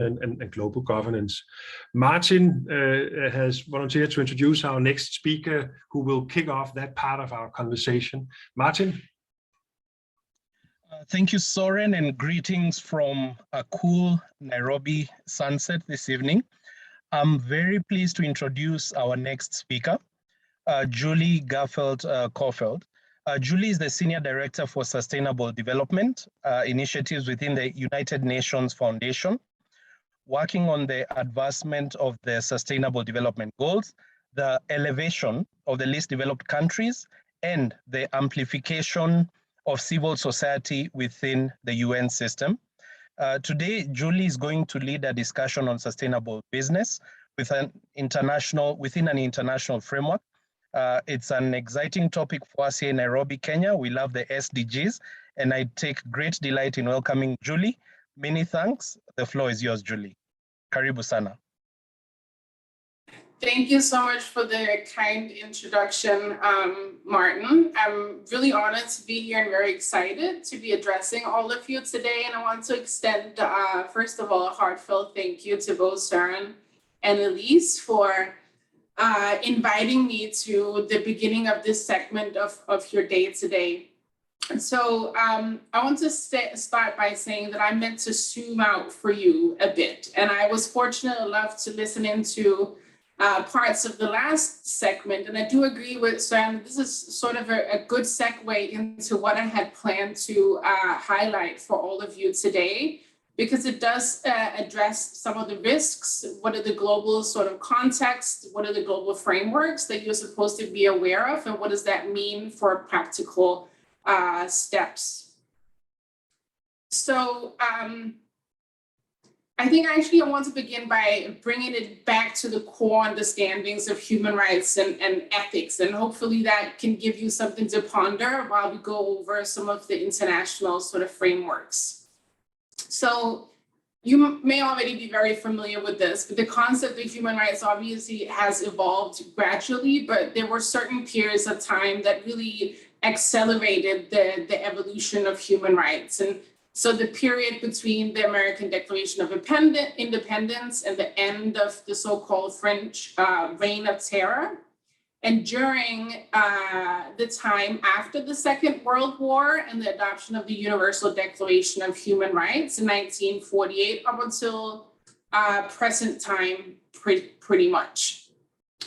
and global governance. Martin has volunteered to introduce our next speaker, who will kick off that part of our conversation. Martin? Thank you, Soren, and greetings from a cool Nairobi sunset this evening. I'm very pleased to introduce our next speaker, Julie Garfeld-Caulfield. Julie is the Senior Director for Sustainable Development Initiatives within the United Nations Foundation, working on the advancement of the Sustainable Development Goals, the elevation of the least developed countries, and the amplification of civil society within the UN system. Today, Julie is going to lead a discussion on sustainable business within an international framework. It's an exciting topic for us here in Nairobi, Kenya. We love the SDGs, and I take great delight in welcoming Julie. Many thanks. The floor is yours, Julie. Karibu sana. Thank you so much for the kind introduction, Martin. I'm really honored to be here and very excited to be addressing all of you today. And I want to extend, first of all, a heartfelt thank you to both Soren and Elise for inviting me to the beginning of this segment of your day today. So I want to start by saying that I meant to zoom out for you a bit. And I was fortunate enough to listen into parts of the last segment. And I do agree with Soren, this is sort of a good segue into what I had planned to highlight for all of you today, because it does address some of the risks. What are the global sort of context? What are the global frameworks that you're supposed to be aware of? And what does that mean for practical steps? So I think actually I want to begin by bringing it back to the core understandings of human rights and ethics. And hopefully that can give you something to ponder while we go over some of the international sort of frameworks. So you may already be very familiar with this, but the concept of human rights obviously has evolved gradually, but there were certain periods of time that really accelerated the evolution of human rights. And so the period between the American Declaration of Independence and the end of the so-called French Reign of Terror, and during the time after the Second World War and the adoption of the Universal Declaration of Human Rights in 1948 up until present time, pretty much.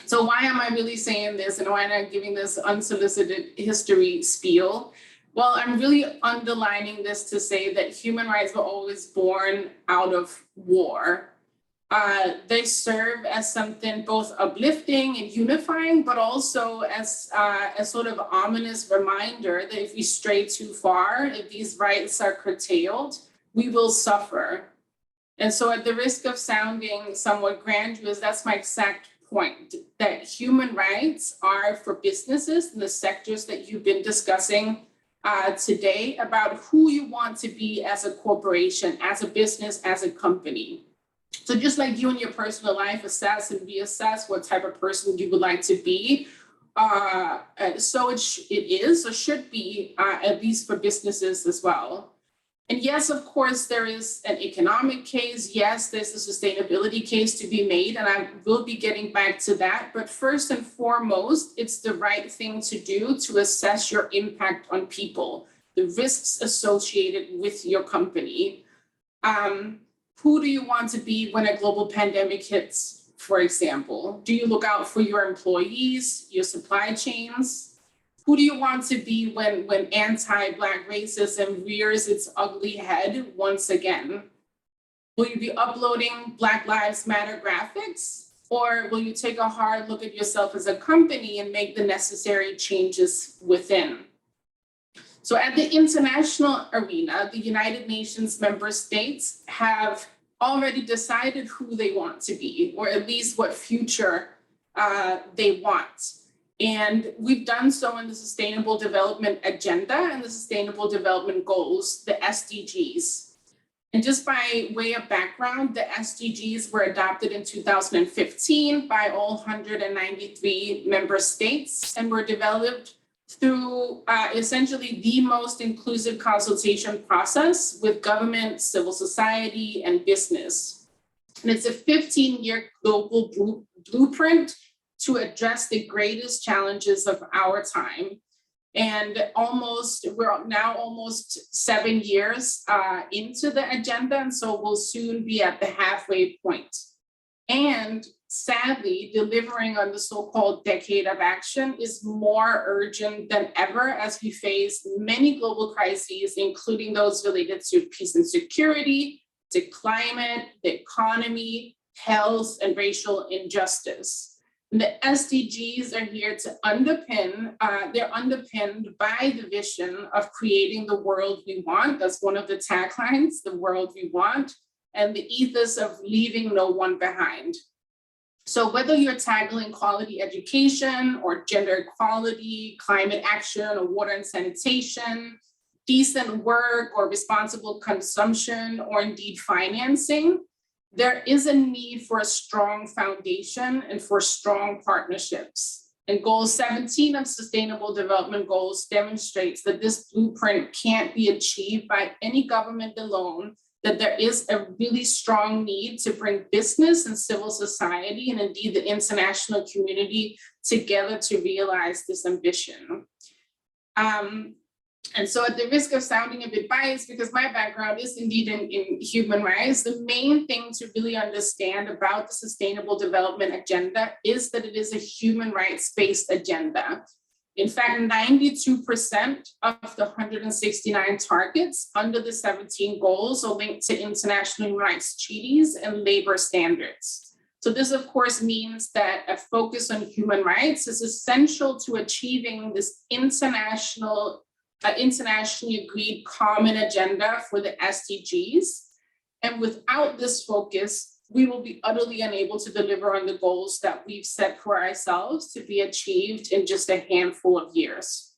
So why am I really saying this, and why am I giving this unsolicited history spiel? Well, I'm really underlining this to say that human rights were always born out of war. They serve as something both uplifting and unifying, but also as a sort of ominous reminder that if we stray too far, if these rights are curtailed, we will suffer. And so at the risk of sounding somewhat grandiose, that's my exact point, that human rights are for businesses in the sectors that you've been discussing today about who you want to be as a corporation, as a business, as a company. So just like you in your personal life assess and reassess what type of person you would like to be, so it is or should be, at least for businesses as well. And yes, of course, there is an economic case. Yes, there's a sustainability case to be made, and I will be getting back to that. But first and foremost, it's the right thing to do to assess your impact on people, the risks associated with your company. Who do you want to be when a global pandemic hits, for example? Do you look out for your employees, your supply chains? Who do you want to be when anti-Black racism rears its ugly head once again? Will you be uploading Black Lives Matter graphics? Or will you take a hard look at yourself as a company and make the necessary changes within? So at the international arena, the United Nations member states have already decided who they want to be, or at least what future they want. And we've done so in the Sustainable Development Agenda and the Sustainable Development Goals, the SDGs. And just by way of background, the SDGs were adopted in 2015 by all 193 member states and were developed through essentially the most inclusive consultation process with government, civil society, and business. And it's a 15-year global blueprint to address the greatest challenges of our time. And we're now almost 7 years into the agenda, and so we'll soon be at the halfway point. And sadly, delivering on the so-called decade of action is more urgent than ever as we face many global crises, including those related to peace and security, to climate, the economy, health, and racial injustice. And the SDGs are here to underpin, they're underpinned by the vision of creating the world we want. That's one of the taglines, the world we want, and the ethos of leaving no one behind. So whether you're tackling quality education or gender equality, climate action or water and sanitation, decent work or responsible consumption, or indeed financing, there is a need for a strong foundation and for strong partnerships. And Goal 17 of Sustainable Development Goals demonstrates that this blueprint can't be achieved by any government alone, that there is a really strong need to bring business and civil society and indeed the international community together to realize this ambition. And so at the risk of sounding a bit biased, because my background is indeed in human rights, the main thing to really understand about the Sustainable Development Agenda is that it is a human rights-based agenda. In fact, 92% of the 169 targets under the 17 goals are linked to international human rights treaties and labor standards. So this, of course, means that a focus on human rights is essential to achieving this internationally agreed common agenda for the SDGs. And without this focus, we will be utterly unable to deliver on the goals that we've set for ourselves to be achieved in just a handful of years.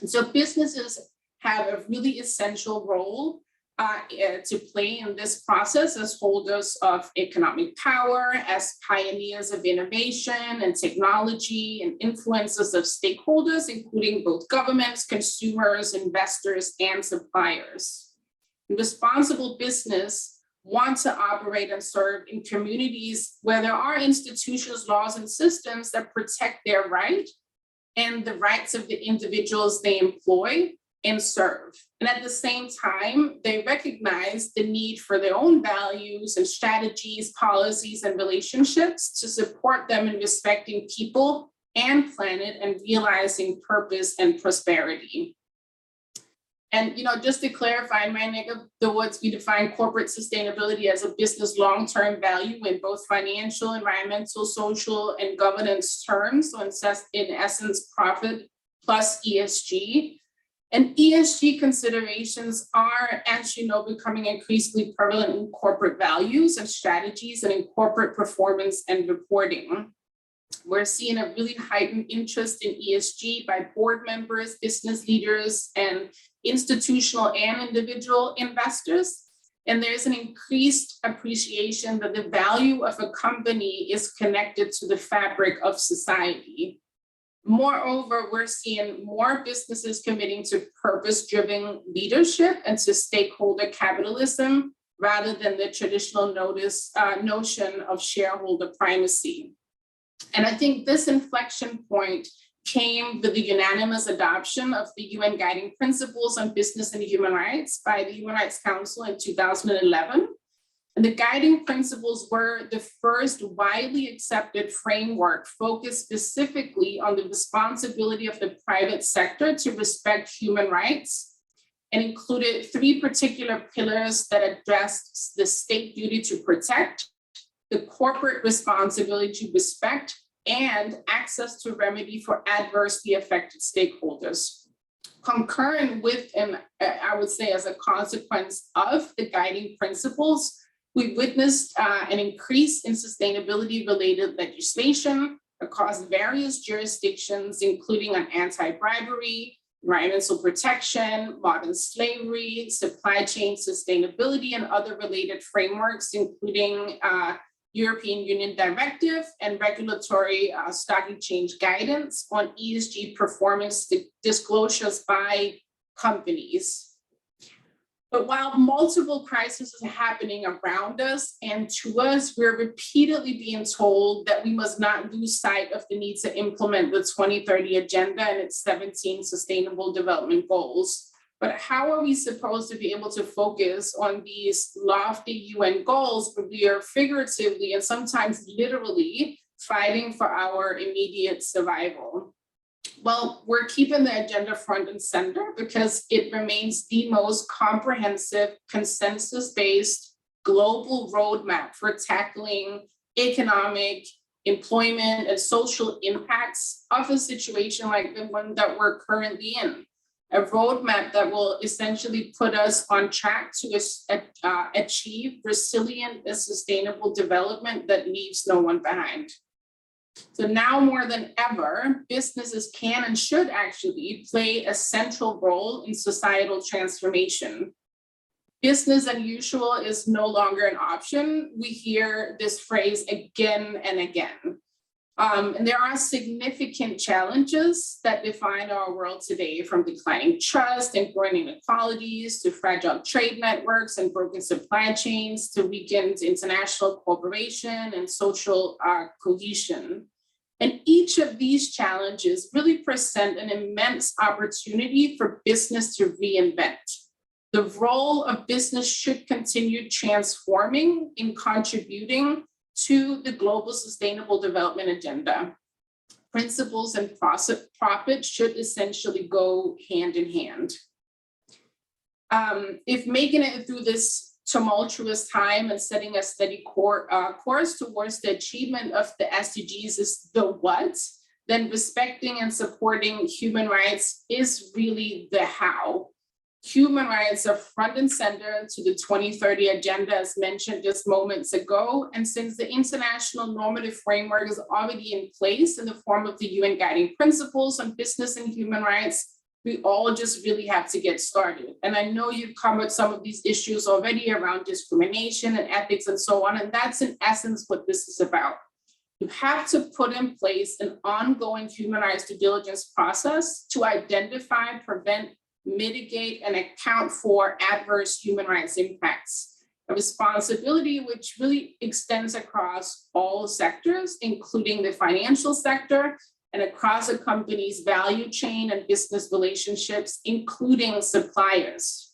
And so businesses have a really essential role to play in this process as holders of economic power, as pioneers of innovation and technology, and influencers of stakeholders, including both governments, consumers, investors, and suppliers. And responsible business want to operate and serve in communities where there are institutions, laws, and systems that protect their right and the rights of the individuals they employ and serve. And at the same time, they recognize the need for their own values and strategies, policies, and relationships to support them in respecting people and planet and realizing purpose and prosperity. And just to clarify, in my neck of the woods, we define corporate sustainability as a business long-term value in both financial, environmental, social, and governance terms. So in essence, profit plus ESG. And ESG considerations are, as you know, becoming increasingly prevalent in corporate values and strategies and in corporate performance and reporting. We're seeing a really heightened interest in ESG by board members, business leaders, and institutional and individual investors. And there's an increased appreciation that the value of a company is connected to the fabric of society. Moreover, we're seeing more businesses committing to purpose-driven leadership and to stakeholder capitalism rather than the traditional notion of shareholder primacy. And I think this inflection point came with the unanimous adoption of the UN Guiding Principles on Business and Human Rights by the Human Rights Council in 2011. And the guiding principles were the first widely accepted framework focused specifically on the responsibility of the private sector to respect human rights, and included 3 particular pillars that addressed the state duty to protect, the corporate responsibility to respect, and access to remedy for adversely affected stakeholders. Concurrent with, and I would say as a consequence of the guiding principles, we witnessed an increase in sustainability-related legislation across various jurisdictions, including on anti-bribery, environmental protection, modern slavery, supply chain sustainability, and other related frameworks, including European Union directive and regulatory stock exchange guidance on ESG performance disclosures by companies. But while multiple crises are happening around us and to us, we're repeatedly being told that we must not lose sight of the need to implement the 2030 Agenda and its 17 Sustainable Development Goals. But how are we supposed to be able to focus on these lofty UN goals when we are figuratively and sometimes literally fighting for our immediate survival? Well, we're keeping the agenda front and center because it remains the most comprehensive, consensus-based global roadmap for tackling economic, employment, and social impacts of a situation like the one that we're currently in. A roadmap that will essentially put us on track to achieve resilient and sustainable development that leaves no one behind. So now more than ever, businesses can and should actually play a central role in societal transformation. Business as usual is no longer an option. We hear this phrase again and again. And there are significant challenges that define our world today, from declining trust and growing inequalities to fragile trade networks and broken supply chains to weakened international cooperation and social cohesion. And each of these challenges really present an immense opportunity for business to reinvent. The role of business should continue transforming in contributing to the global sustainable development agenda. Principles and profit should essentially go hand in hand. If making it through this tumultuous time and setting a steady course towards the achievement of the SDGs is the what, then respecting and supporting human rights is really the how. Human rights are front and center to the 2030 Agenda, as mentioned just moments ago. And since the international normative framework is already in place in the form of the UN Guiding Principles on Business and Human Rights, we all just really have to get started. And I know you've covered some of these issues already around discrimination and ethics and so on. And that's in essence what this is about. You have to put in place an ongoing human rights due diligence process to identify, prevent, mitigate, and account for adverse human rights impacts. A responsibility which really extends across all sectors, including the financial sector and across a company's value chain and business relationships, including suppliers.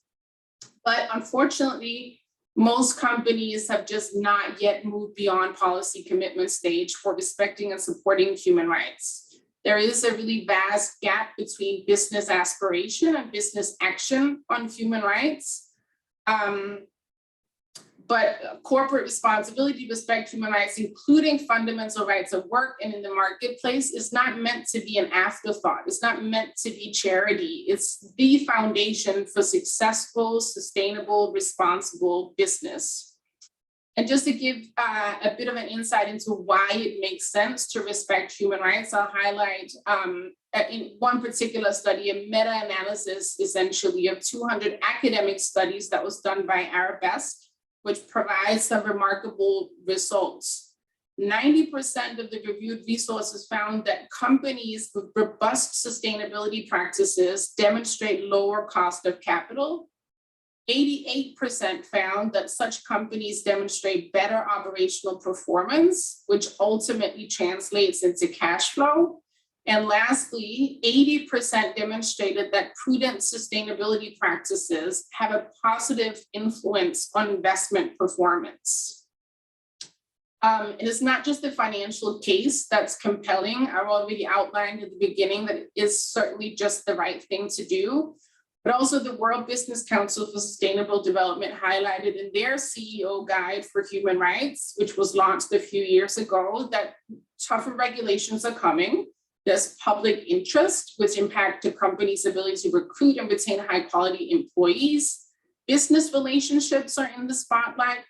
But unfortunately, most companies have just not yet moved beyond policy commitment stage for respecting and supporting human rights. There is a really vast gap between business aspiration and business action on human rights. But corporate responsibility to respect human rights, including fundamental rights of work and in the marketplace, is not meant to be an afterthought. It's not meant to be charity. It's the foundation for successful, sustainable, responsible business. And just to give a bit of an insight into why it makes sense to respect human rights, I'll highlight in one particular study, a meta-analysis essentially of 200 academic studies that was done by Arabesque, which provides some remarkable results. 90% of the reviewed resources found that companies with robust sustainability practices demonstrate lower cost of capital. 88% found that such companies demonstrate better operational performance, which ultimately translates into cash flow. And lastly, 80% demonstrated that prudent sustainability practices have a positive influence on investment performance. It is not just the financial case that's compelling. I've already outlined at the beginning that it is certainly just the right thing to do. But also the World Business Council for Sustainable Development highlighted in their CEO Guide for Human Rights, which was launched a few years ago, that tougher regulations are coming. There's public interest, which impact the company's ability to recruit and retain high quality employees. Business relationships are in the spotlight.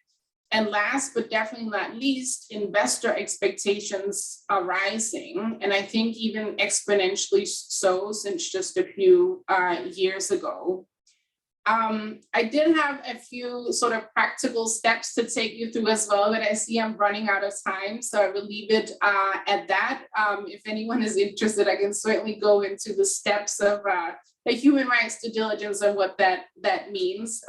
And last, but definitely not least, investor expectations are rising. And I think even exponentially so since just a few years ago. I did have a few sort of practical steps to take you through as well, but I see I'm running out of time. So I will leave it at that. If anyone is interested, I can certainly go into the steps of human rights due diligence and what that means.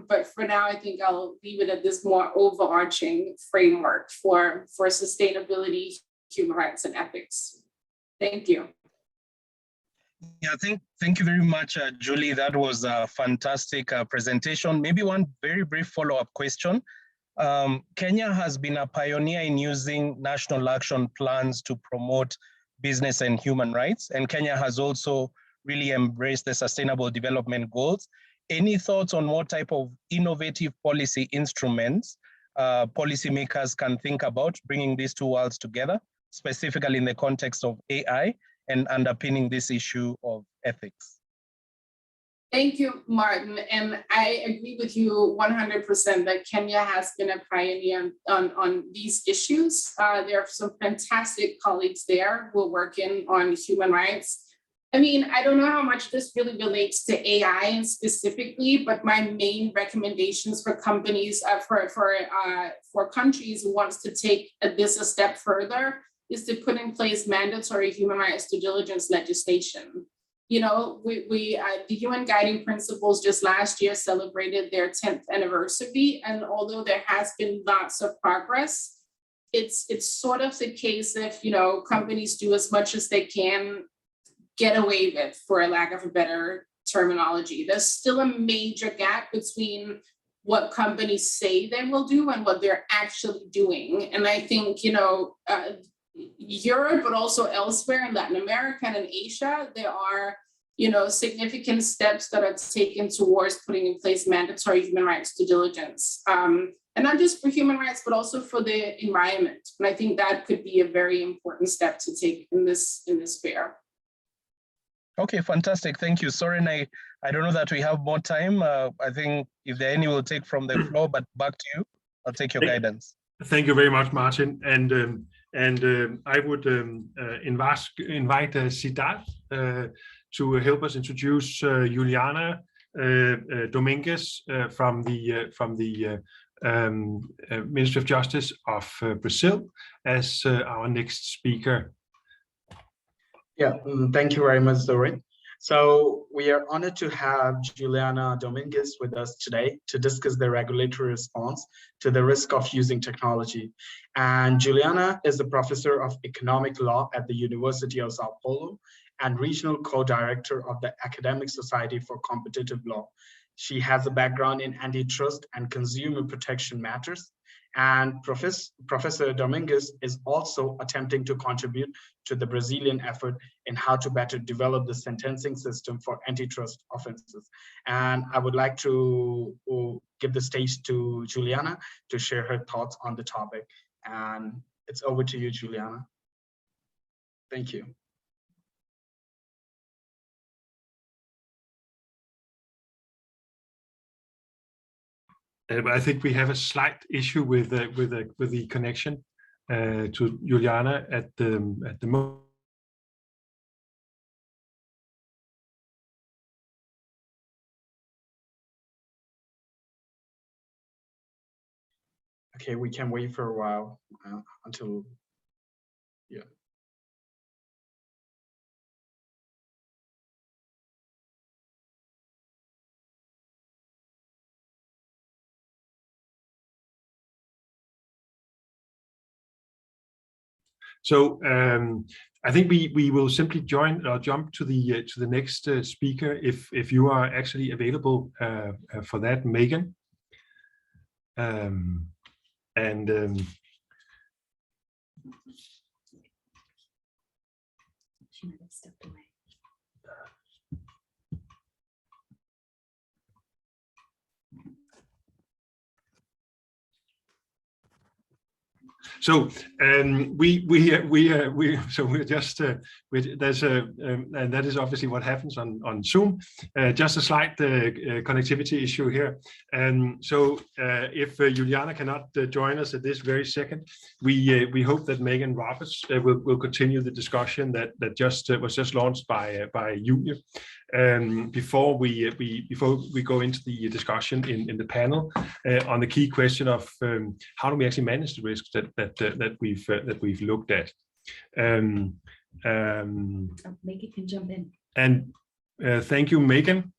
But for now, I think I'll leave it at this more overarching framework for sustainability, human rights, and ethics. Thank you. Yeah, thank you very much, Julie. That was a fantastic presentation. Maybe one very brief follow-up question. Kenya has been a pioneer in using national action plans to promote business and human rights, and Kenya has also really embraced the Sustainable Development Goals. Any thoughts on what type of innovative policy instruments policymakers can think about bringing these two worlds together, specifically in the context of AI and underpinning this issue of ethics? Thank you, Martin. And I agree with you 100% that Kenya has been a pioneer on these issues. There are some fantastic colleagues there who are working on human rights. I mean, I don't know how much this really relates to AI specifically, but my main recommendations for companies, for countries who wants to take this a step further is to put in place mandatory human rights due diligence legislation. You know, the UN Guiding Principles just last year celebrated their 10th anniversary. And although there has been lots of progress, it's sort of the case if, you know, companies do as much as they can get away with, for a lack of a better terminology. There's still a major gap between what companies say they will do and what they're actually doing. And I think, you know, Europe, but also elsewhere in Latin America and in Asia, there are, you know, significant steps that are taken towards putting in place mandatory human rights due diligence. And not just for human rights, but also for the environment. And I think that could be a very important step to take in this sphere. Okay, fantastic. Thank you. Soren, I don't know that we have more time. I think if there are any, we'll take from the floor, but back to you. I'll take your guidance. Thank you very much, Martin. And I would invite Siddharth to help us introduce Juliana Domingues from the Ministry of Justice of Brazil as our next speaker. Yeah, thank you very much, Soren. So we are honored to have Juliana Domingues with us today to discuss the regulatory response to the risk of using technology. And Juliana is a professor of economic law at the University of Sao Paulo and regional co-director of the Academic Society for Competitive Law. She has a background in antitrust and consumer protection matters. And Professor Domingues is also attempting to contribute to the Brazilian effort in how to better develop the sentencing system for antitrust offenses. And I would like to give the stage to Juliana to share her thoughts on the topic. And it's over to you, Juliana. Thank you. I think we have a slight issue with the connection to Juliana at the moment. Okay, we can wait for a while until, yeah. So I think we will simply jump to the next speaker if you are actually available for that, Megan. She might have stepped away. So we're just there's and that is obviously what happens on Zoom. Just a slight connectivity issue here. So if Juliana cannot join us at this very second, we hope that Megan Roberts will continue the discussion that was just launched by Julia. Before we go into the discussion in the panel on the key question of how do we actually manage the risks that we've looked at. Make it can jump in. And Thank you, Megan.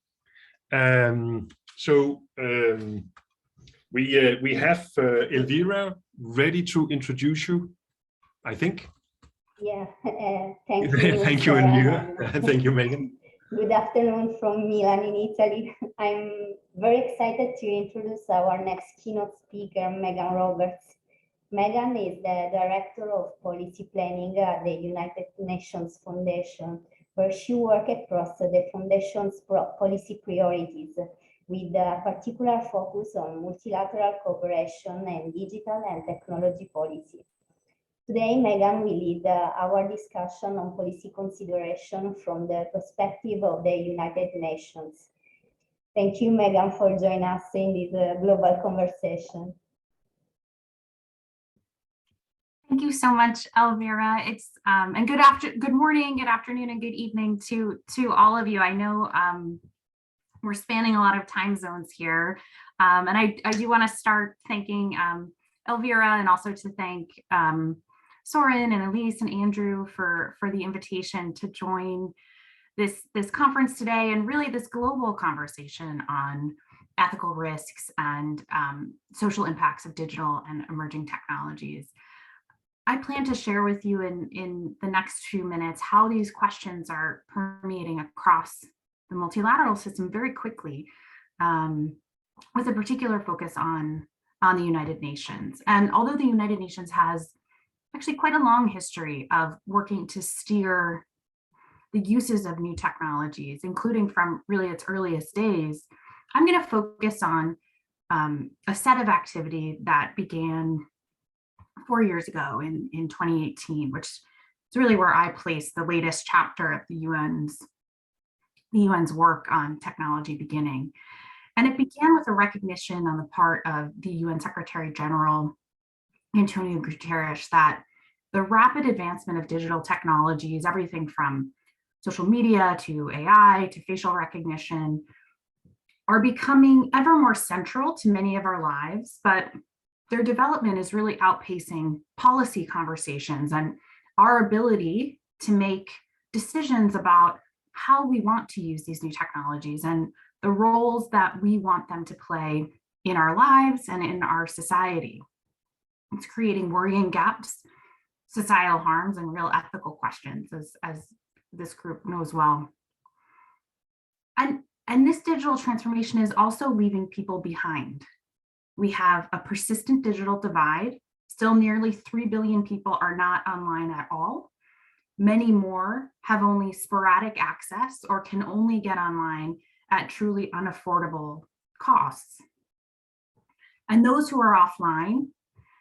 We have Elvira ready to introduce you, I think. Yeah, thank you. Thank you, Elvira. Thank you, Megan. Good afternoon from Milan in Italy. I'm very excited to introduce our next keynote speaker, Megan Roberts. Megan is the Director of Policy Planning at the United Nations Foundation, where she works across the Foundation's policy priorities, with a particular focus on multilateral cooperation and digital and technology policy. Today, Megan will lead our discussion on policy consideration from the perspective of the United Nations. Thank you, Megan, for joining us in this global conversation. Thank you so much, Elvira. It's and good morning, good afternoon, and good evening to all of you. I know we're spanning a lot of time zones here, and I do want to start thanking Elvira, and also to thank Soren and Elise and Andrew for the invitation to join this conference today, and really this global conversation on ethical risks and social impacts of digital and emerging technologies. I plan to share with you in the next few minutes how these questions are permeating across the multilateral system very quickly, with a particular focus on the United Nations. And although the United Nations has actually quite a long history of working to steer the uses of new technologies, including from really its earliest days, I'm going to focus on a set of activity that began 4 years ago in 2018, which is really where I place the latest chapter of the UN's work on technology beginning. And it began with a recognition on the part of the UN Secretary General, Antonio Guterres, that the rapid advancement of digital technologies, everything from social media to AI to facial recognition, are becoming ever more central to many of our lives, but their development is really outpacing policy conversations and our ability to make decisions about how we want to use these new technologies and the roles that we want them to play in our lives and in our society. It's creating worrying gaps, societal harms, and real ethical questions, as this group knows well. And this digital transformation is also leaving people behind. We have a persistent digital divide. Still nearly 3 billion people are not online at all. Many more have only sporadic access or can only get online at truly unaffordable costs. And those who are offline,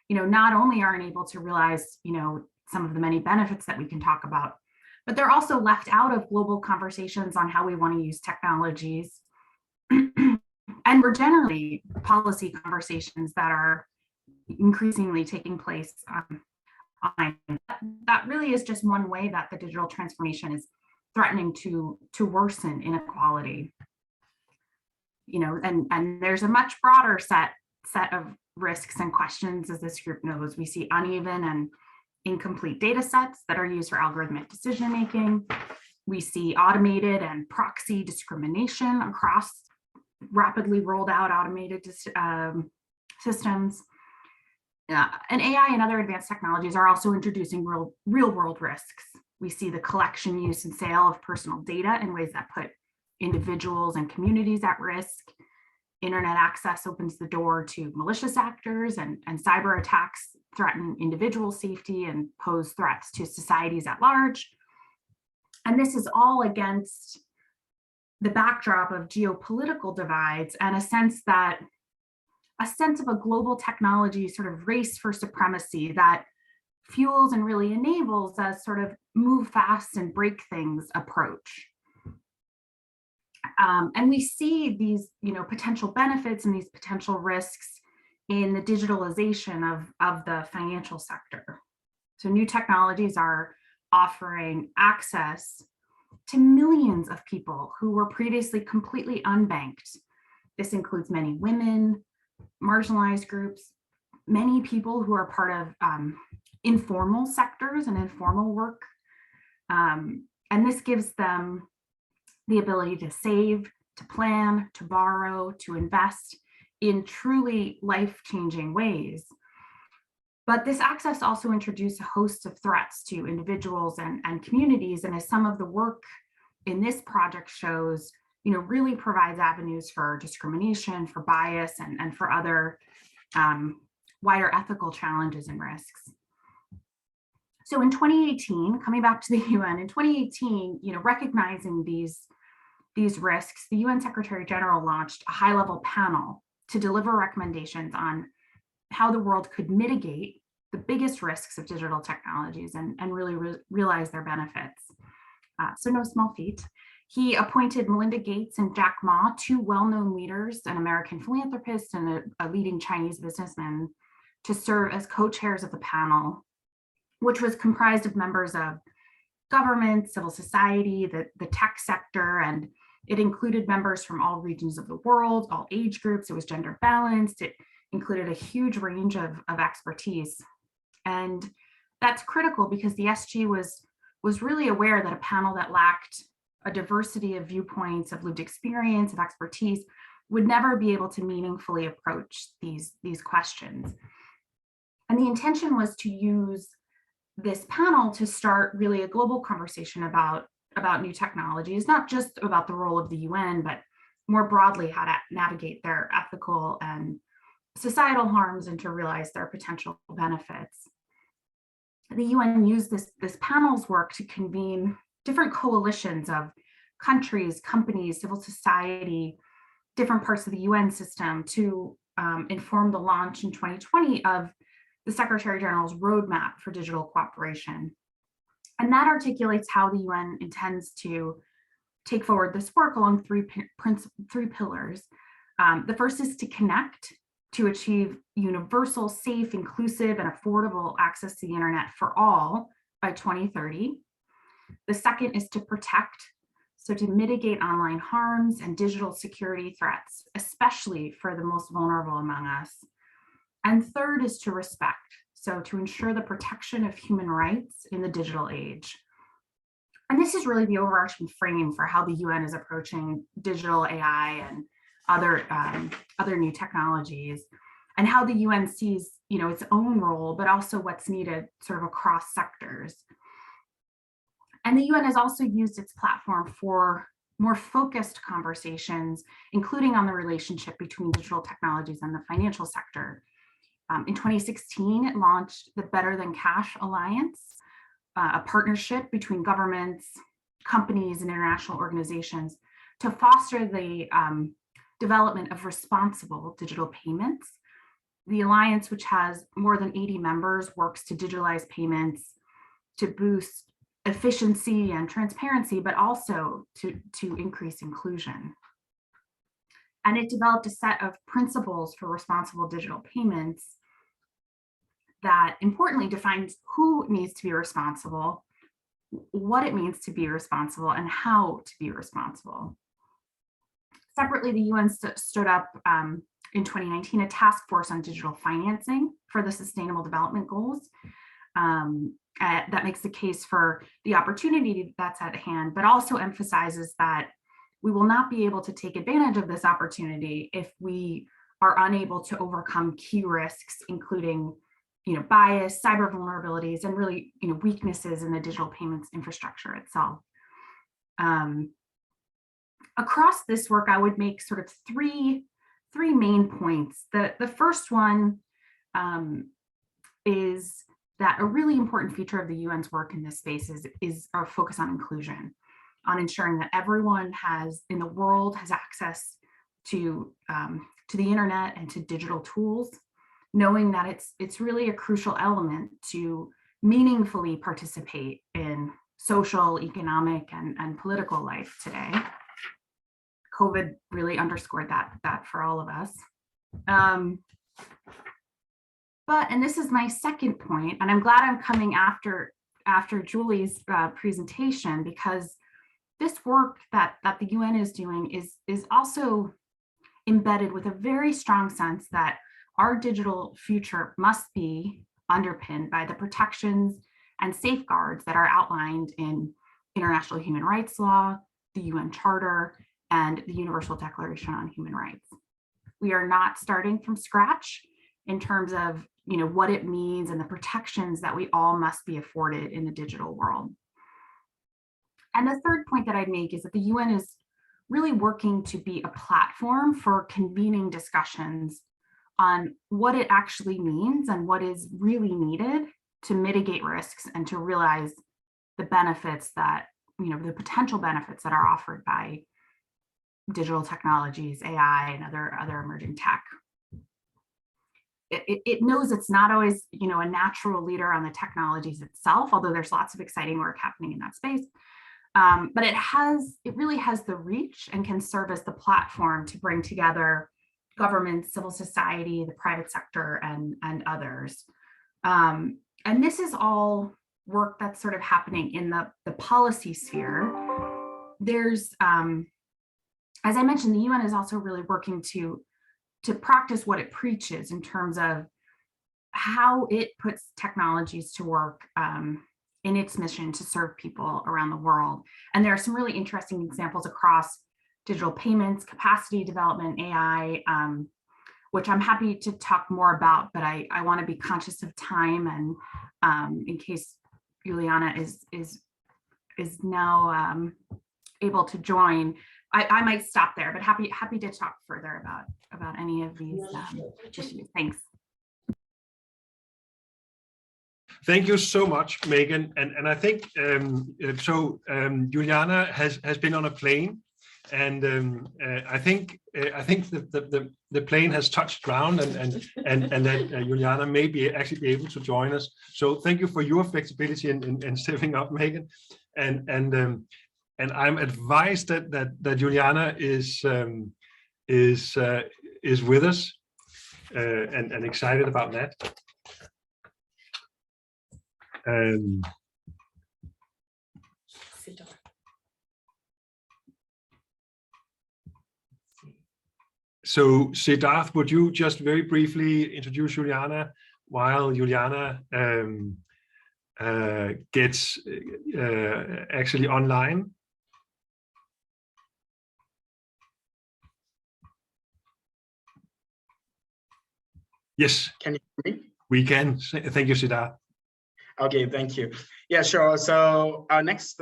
not only aren't able to realize, some of the many benefits that we can talk about, but they're also left out of global conversations on how we want to use technologies. And we're generally policy conversations that are increasingly taking place online. That really is just one way that the digital transformation is threatening to worsen inequality. And there's a much broader set of risks and questions, as this group knows. We see uneven and incomplete data sets that are used for algorithmic decision making. We see automated and proxy discrimination across rapidly rolled out automated systems. And AI and other advanced technologies are also introducing real world risks. We see the collection, use, and sale of personal data in ways that put individuals and communities at risk. Internet access opens the door to malicious actors, and cyber attacks threaten individual safety and pose threats to societies at large. And this is all against the backdrop of geopolitical divides and a sense of a global technology sort of race for supremacy that fuels and really enables a sort of move fast and break things approach. And we see these, potential benefits and these potential risks in the digitalization of the financial sector. So new technologies are offering access to millions of people who were previously completely unbanked. This includes many women, marginalized groups, many people who are part of informal sectors and informal work. And this gives them the ability to save, to plan, to borrow, to invest in truly life-changing ways. But this access also introduced a host of threats to individuals and communities. And as some of the work in this project shows, really provides avenues for discrimination, for bias, and for other wider ethical challenges and risks. So in 2018, coming back to the UN, in 2018, recognizing these risks, the UN Secretary General launched a high-level panel to deliver recommendations on how the world could mitigate the biggest risks of digital technologies and really realize their benefits. So no small feat. He appointed Melinda Gates and Jack Ma, two well-known leaders, an American philanthropist and a leading Chinese businessman, to serve as co-chairs of the panel, which was comprised of members of government, civil society, the tech sector, and it included members from all regions of the world, all age groups. It was gender balanced. It included a huge range of expertise. And that's critical because the SG was really aware that a panel that lacked a diversity of viewpoints, of lived experience, of expertise, would never be able to meaningfully approach these questions. And the intention was to use this panel to start really a global conversation about new technologies, not just about the role of the UN, but more broadly how to navigate their ethical and societal harms and to realize their potential benefits. The UN used this panel's work to convene different coalitions of countries, companies, civil society, different parts of the UN system to inform the launch in 2020 of the Secretary General's roadmap for digital cooperation. And that articulates how the UN intends to take forward this work along three pillars. The first is to connect, to achieve universal, safe, inclusive, and affordable access to the internet for all by 2030. The second is to protect, so to mitigate online harms and digital security threats, especially for the most vulnerable among us. And third is to respect, so to ensure the protection of human rights in the digital age. And this is really the overarching frame for how the UN is approaching digital AI and other new technologies, and how the UN sees, its own role, but also what's needed sort of across sectors. And the UN has also used its platform for more focused conversations, including on the relationship between digital technologies and the financial sector. In 2016, it launched the Better Than Cash Alliance, a partnership between governments, companies, and international organizations to foster the development of responsible digital payments. The alliance, which has more than 80 members, works to digitalize payments, to boost efficiency and transparency, but also to increase inclusion. And it developed a set of principles for responsible digital payments that importantly defines who needs to be responsible, what it means to be responsible, and how to be responsible. Separately, the UN stood up in 2019 a task force on digital financing for the Sustainable Development Goals. That makes the case for the opportunity that's at hand, but also emphasizes that we will not be able to take advantage of this opportunity if we are unable to overcome key risks, including bias, cyber vulnerabilities, and really weaknesses in the digital payments infrastructure itself. Across this work, I would make sort of three main points. The first one is that a really important feature of the UN's work in this space is our focus on inclusion, on ensuring that everyone in the world has access to the internet and to digital tools, knowing that it's really a crucial element to meaningfully participate in social, economic, and political life today. COVID really underscored that for all of us. And this is my second point, and I'm glad I'm coming after Julie's presentation, because this work that the UN is doing is also embedded with a very strong sense that our digital future must be underpinned by the protections and safeguards that are outlined in international human rights law, the UN Charter, and the Universal Declaration on Human Rights. We are not starting from scratch in terms of what it means and the protections that we all must be afforded in the digital world. And the third point that I'd make is that the UN is really working to be a platform for convening discussions on what it actually means and what is really needed to mitigate risks and to realize the benefits that, the potential benefits that are offered by digital technologies, AI, and other emerging tech. It knows it's not always, a natural leader on the technologies itself, although there's lots of exciting work happening in that space. But it really has the reach and can serve as the platform to bring together governments, civil society, the private sector, and others. And this is all work that's sort of happening in the policy sphere. There's, as I mentioned, the UN is also really working to practice what it preaches in terms of how it puts technologies to work in its mission to serve people around the world. And there are some really interesting examples across digital payments, capacity development, AI, which I'm happy to talk more about, but I want to be conscious of time, and in case Juliana is now able to join, I might stop there, but happy to talk further about any of these issues. Thanks. Thank you so much, Megan. And I think Juliana has been on a plane, and I think the plane has touched ground, and that Juliana may actually be able to join us. So thank you for your flexibility in stepping up, Megan. And I'm advised that Juliana is with us, and excited about that. So Siddharth, would you just very briefly introduce Juliana while Juliana gets actually online? Yes. Can you hear me? We can. Thank you, Siddharth. Okay, thank you. Yeah, sure. So our next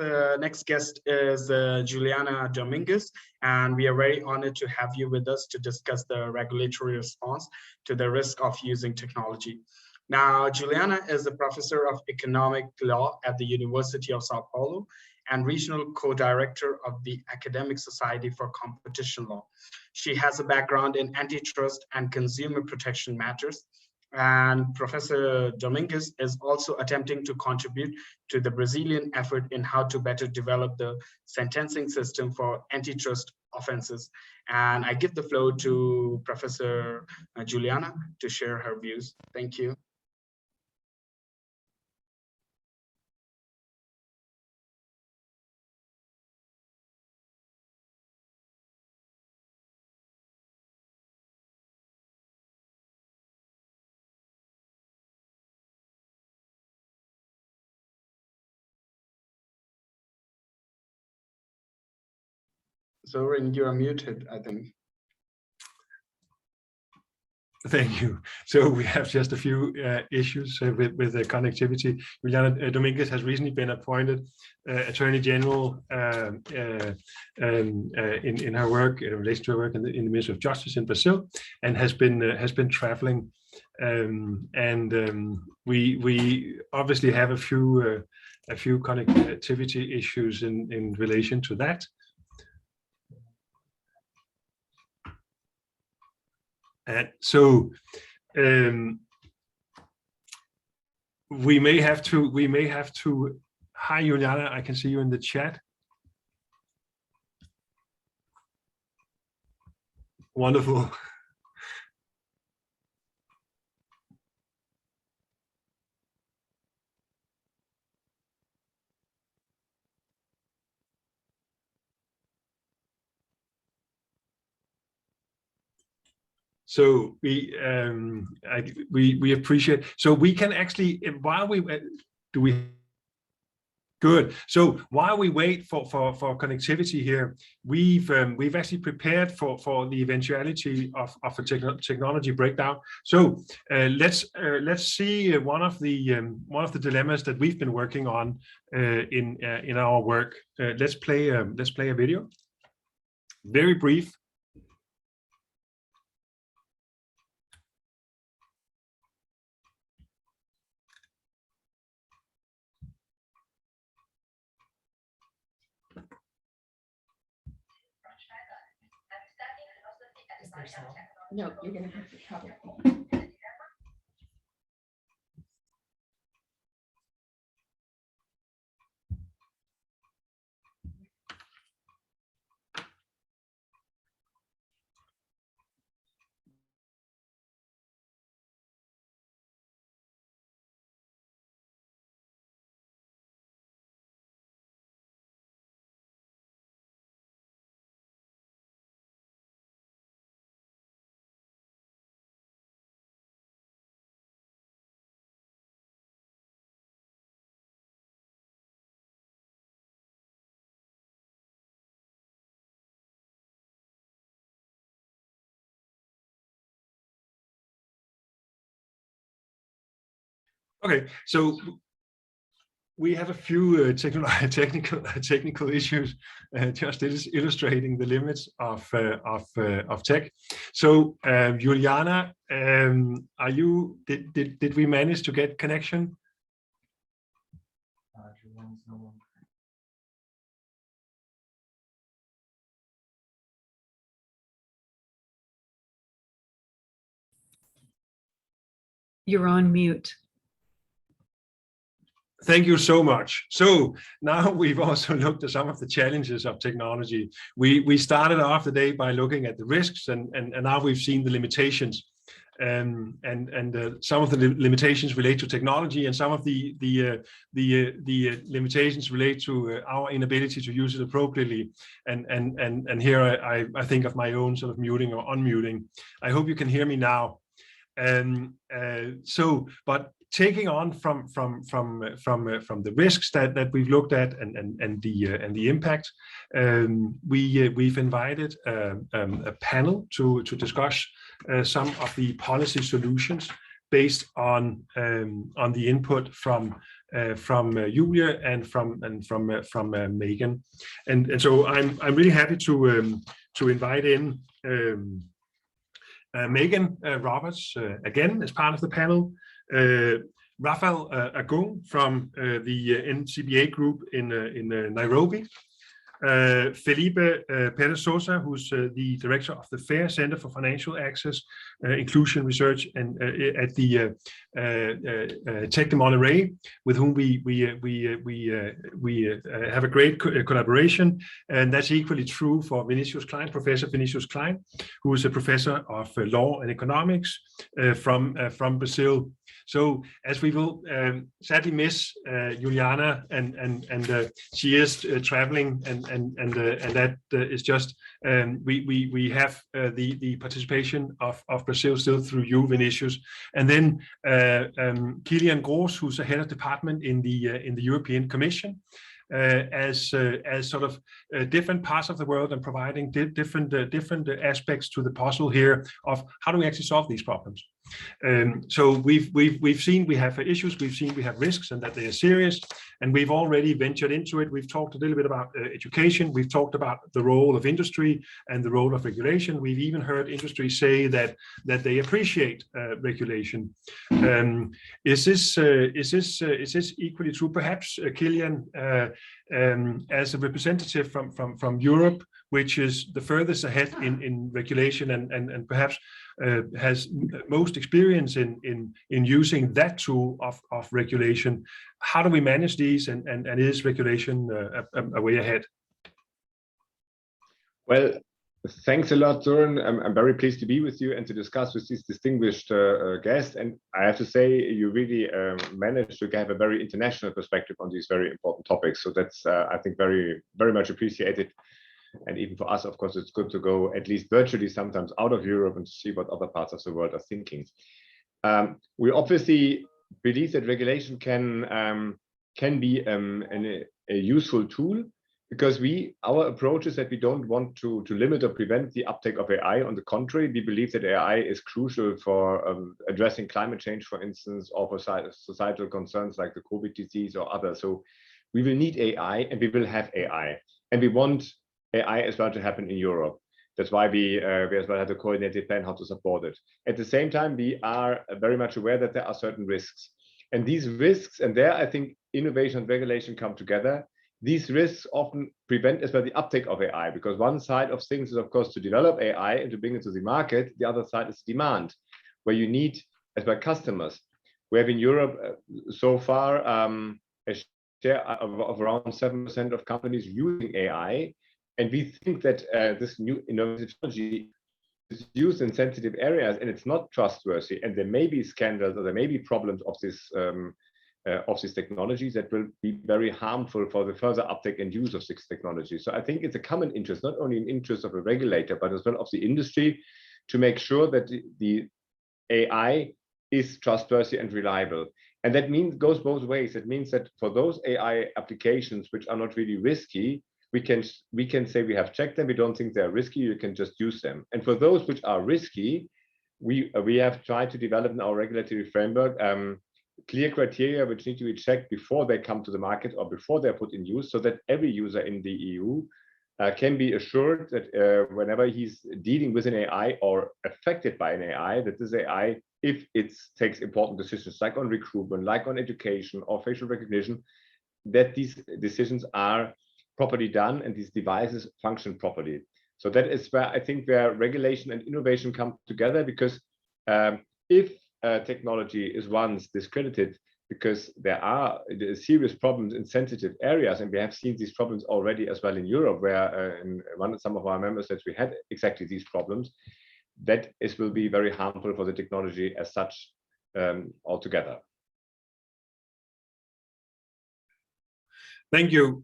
guest is Juliana Dominguez, and we are very honored to have you with us to discuss the regulatory response to the risk of using technology. Now, Juliana is a professor of economic law at the University of Sao Paulo and regional co-director of the Academic Society for Competition Law. She has a background in antitrust and consumer protection matters. And Professor Dominguez is also attempting to contribute to the Brazilian effort in how to better develop the sentencing system for antitrust offenses. And I give the floor to Professor Juliana to share her views. Thank you. Zoran, you are muted, I think. Thank you. So we have just a few issues with the connectivity. Juliana Dominguez has recently been appointed Attorney General in her work, in relation to her work in the Ministry of Justice in Brazil, and has been traveling. We obviously have a few connectivity issues in relation to that. And so we may have to. Hi, Juliana, I can see you in the chat. Wonderful. So we appreciate. So we can actually, while we do we Good. So while we wait for connectivity here, we've actually prepared for the eventuality of a technology breakdown. So let's see one of the dilemmas that we've been working on in our work. Let's play a video. Very brief. No, you're gonna have to cover. Okay, so we have a few technical issues, just illustrating the limits of tech. So, Juliana, did we manage to get connection? You're on mute. Thank you so much. So now we've also looked at some of the challenges of technology. We started off the day by looking at the risks, and now we've seen the limitations. And some of the limitations relate to technology, and some of the limitations relate to our inability to use it appropriately. And here I think of my own sort of muting or unmuting. I hope you can hear me now. But taking on from the risks that we've looked at and the impact, we've invited a panel to discuss some of the policy solutions based on the input from Julia and from Megan, and so I'm really happy to invite in Megan Roberts again as part of the panel. Rafael Agung from the NCBA group in Nairobi. Felipe Perez Sosa, who's the director of the FAIR Center for Financial Access, Inclusion Research, and at the Tech de Monterey, with whom we have a great collaboration, and that's equally true for Vinicius Klein, Professor Vinicius Klein, who is a professor of law and economics from Brazil. So as we will sadly miss Juliana, and she is traveling, and that is just we have the participation of Brazil still through you, Vinicius, and then Kilian Gross, who's the head of department in the European Commission, as sort of different parts of the world and providing different aspects to the puzzle here of how do we actually solve these problems. So we've seen we have issues, we've seen we have risks, and that they are serious, and we've already ventured into it. We've talked a little bit about education. We've talked about the role of industry and the role of regulation. We've even heard industry say that they appreciate regulation. Is this equally true? Perhaps Kilian, as a representative from Europe, which is the furthest ahead in regulation and perhaps has most experience in using that tool of regulation. How do we manage these, and is regulation a way ahead? Well, thanks a lot, Søren. I'm very pleased to be with you and to discuss with this distinguished guest. And I have to say, you really managed to have a very international perspective on these very important topics. So that's, I think, very, very much appreciated. And even for us, of course, it's good to go at least virtually sometimes out of Europe and see what other parts of the world are thinking. We obviously believe that regulation can can be a useful tool, because our approach is that we don't want to limit or prevent the uptake of AI. On the contrary, we believe that AI is crucial for addressing climate change, for instance, or for societal concerns like the COVID disease or others. So we will need AI, and we will have AI, and we want AI as well to happen in Europe. That's why we as well have a coordinated plan how to support it. At the same time, we are very much aware that there are certain risks, and these risks, and there I think innovation and regulation come together. These risks often prevent as well the uptake of AI, because one side of things is, of course, to develop AI and to bring it to the market. The other side is demand, where you need as well customers. We have in Europe so far a share of around 7% of companies using AI, and we think that this new innovative technology is used in sensitive areas, and it's not trustworthy, and there may be scandals or there may be problems of these technologies that will be very harmful for the further uptake and use of this technology. So I think it's a common interest, not only an interest of a regulator, but as well of the industry, to make sure that the AI is trustworthy and reliable. And that goes both ways. It means that for those AI applications which are not really risky, we can say we have checked them, we don't think they're risky, you can just use them. And for those which are risky, we have tried to develop in our regulatory framework clear criteria which need to be checked before they come to the market or before they're put in use, so that every user in the EU can be assured that whenever he's dealing with an AI or affected by an AI, that this AI, if it takes important decisions like on recruitment, like on education or facial recognition, that these decisions are properly done and these devices function properly. So that is where I think where regulation and innovation come together, because if technology is once discredited because there are serious problems in sensitive areas, and we have seen these problems already as well in Europe, where in some of our member states we had exactly these problems, that will be very harmful for the technology as such altogether. Thank you.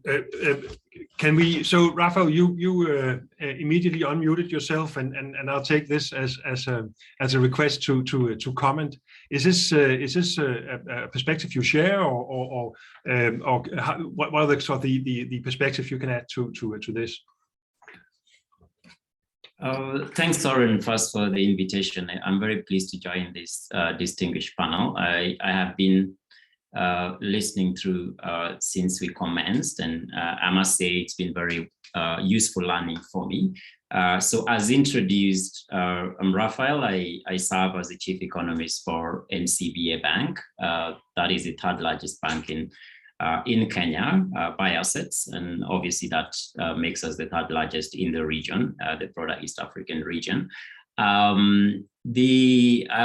So Rafael, you immediately unmuted yourself, and I'll take this as a request to comment. Is this a perspective you share, or what are the sort of the perspective you can add to this? Thanks, Søren, first for the invitation. I'm very pleased to join this distinguished panel. I have been listening through since we commenced, and I must say it's been very useful learning for me. So as introduced, I'm Rafael. I serve as the chief economist for NCBA Bank. That is the third largest bank in Kenya by assets, and obviously that makes us the third largest in the region, the broader East African region. I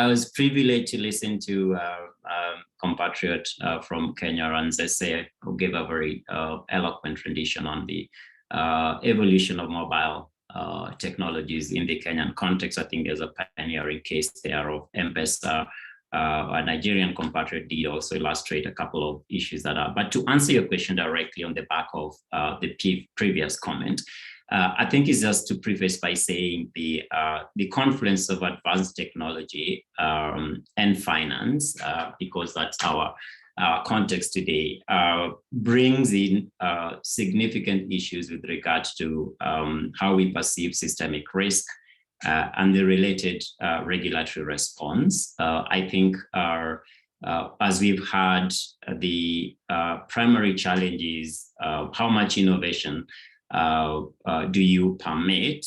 was privileged to listen to compatriot from Kenya, Ranzese, who gave a very eloquent rendition on the evolution of mobile technologies in the Kenyan context. I think there's a pioneering case there of M-Pesa. A Nigerian compatriot did also illustrate a couple of issues that are. But to answer your question directly on the back of the previous comment, I think it's just to preface by saying the confluence of advanced technology and finance, because that's our context today, brings in significant issues with regards to how we perceive systemic risk and the related regulatory response. I think as we've had, the primary challenge is how much innovation do you permit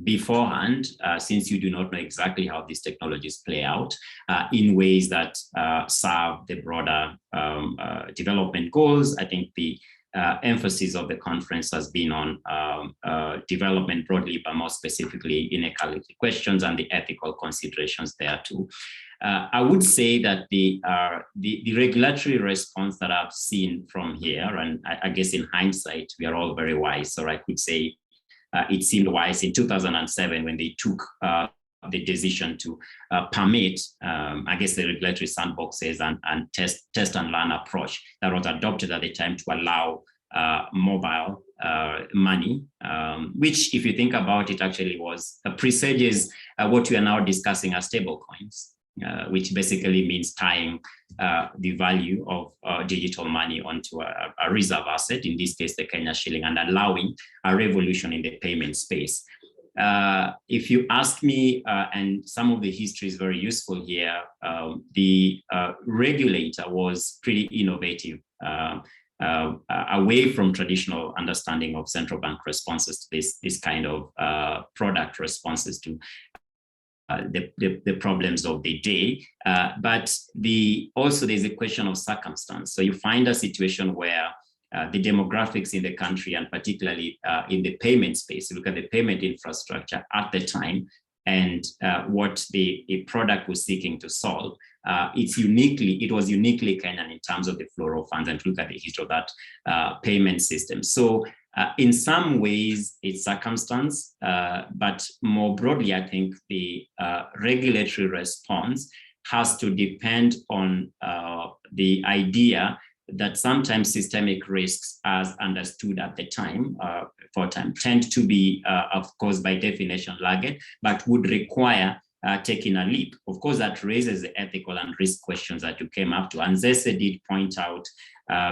beforehand, since you do not know exactly how these technologies play out in ways that serve the broader development goals. I think the emphasis of the conference has been on development broadly, but more specifically inequality questions and the ethical considerations there too. I would say that the regulatory response that I've seen from here, and I guess in hindsight, we are all very wise, so I could say it seemed wise in 2007 when they took the decision to permit, I guess, the regulatory sandboxes and test and learn approach that was adopted at the time to allow mobile money, which, if you think about it, actually was presages what we are now discussing as stable coins. which basically means tying the value of digital money onto a reserve asset, in this case, the Kenya shilling, and allowing a revolution in the payment space. If you ask me, and some of the history is very useful here, the regulator was pretty innovative, away from traditional understanding of central bank responses to this kind of product responses to the problems of the day. But also there's a question of circumstance. So you find a situation where the demographics in the country, and particularly in the payment space, look at the payment infrastructure at the time and what the product was seeking to solve. It was uniquely Kenyan in terms of the flow of funds, and look at the history of that payment system. So in some ways it's circumstance, but more broadly, I think the regulatory response has to depend on the idea that sometimes systemic risks, as understood at the time, tend to be, of course, by definition, lagged, but would require taking a leap. Of course, that raises the ethical and risk questions that you came up to. And Zese did point out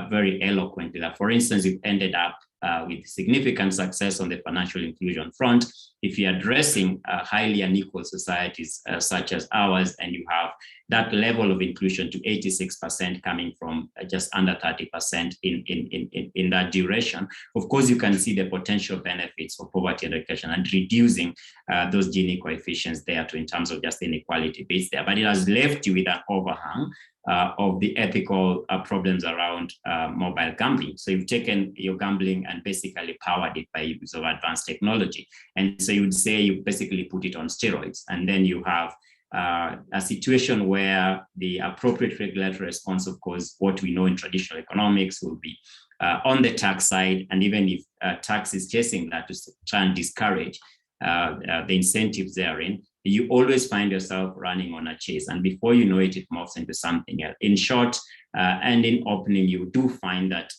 very eloquently that, for instance, you've ended up with significant success on the financial inclusion front. If you're addressing highly unequal societies such as ours, and you have that level of inclusion to 86% coming from just under 30% in that duration, of course, you can see the potential benefits for poverty eradication and reducing those Gini coefficients there in terms of just inequality bits there. But it has left you with an overhang of the ethical problems around mobile gambling. So you've taken your gambling and basically powered it by use of advanced technology. And so you would say you basically put it on steroids. And then you have a situation where the appropriate regulatory response, of course, what we know in traditional economics will be on the tax side. And even if tax is chasing that to try and discourage the incentives therein, you always find yourself running on a chase. And before you know it, it morphs into something else. In short, and in opening, you do find that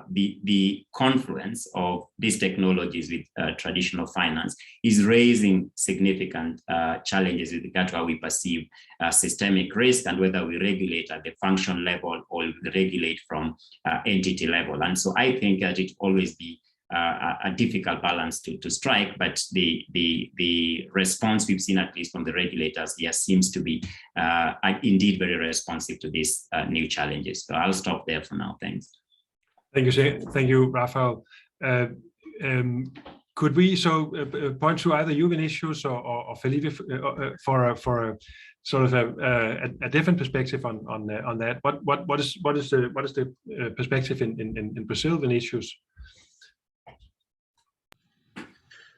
the confluence of these technologies with traditional finance is raising significant challenges with regard to how we perceive systemic risk and whether we regulate at the function level or we regulate from entity level. And so I think that it always be a difficult balance to strike, but the response we've seen, at least from the regulators here, seems to be indeed very responsive to these new challenges. So I'll stop there for now. Thanks. Thank you, Rafael. Could we point to either you, Vinicius, or Felipe for a sort of a different perspective on that? What is the perspective in Brazil, Vinicius?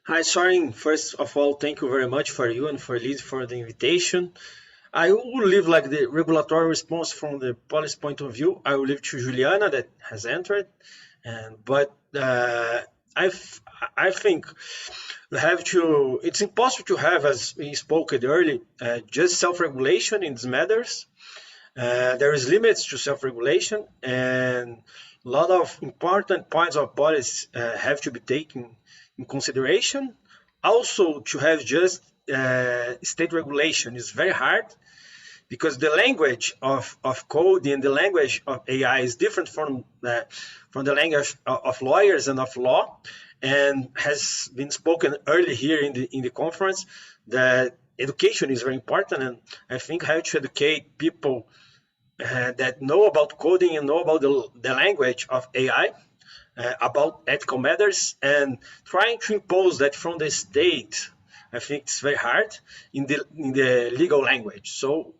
Hi, Soren. First of all, thank you very much for you and for Liz for the invitation. I will leave like the regulatory response from the policy point of view. I will leave to Juliana that has entered, but I think we have to. It's impossible to have, as we spoke earlier, just self-regulation in these matters. There is limits to self-regulation, and a lot of important points of policy have to be taken in consideration. Also, to have just state regulation is very hard because the language of code and the language of AI is different from the language of lawyers and of law, and has been spoken earlier here in the conference that education is very important, and I think how to educate people that know about coding and know about the language of AI, about ethical matters, and trying to impose that from the state, I think it's very hard in the legal language. So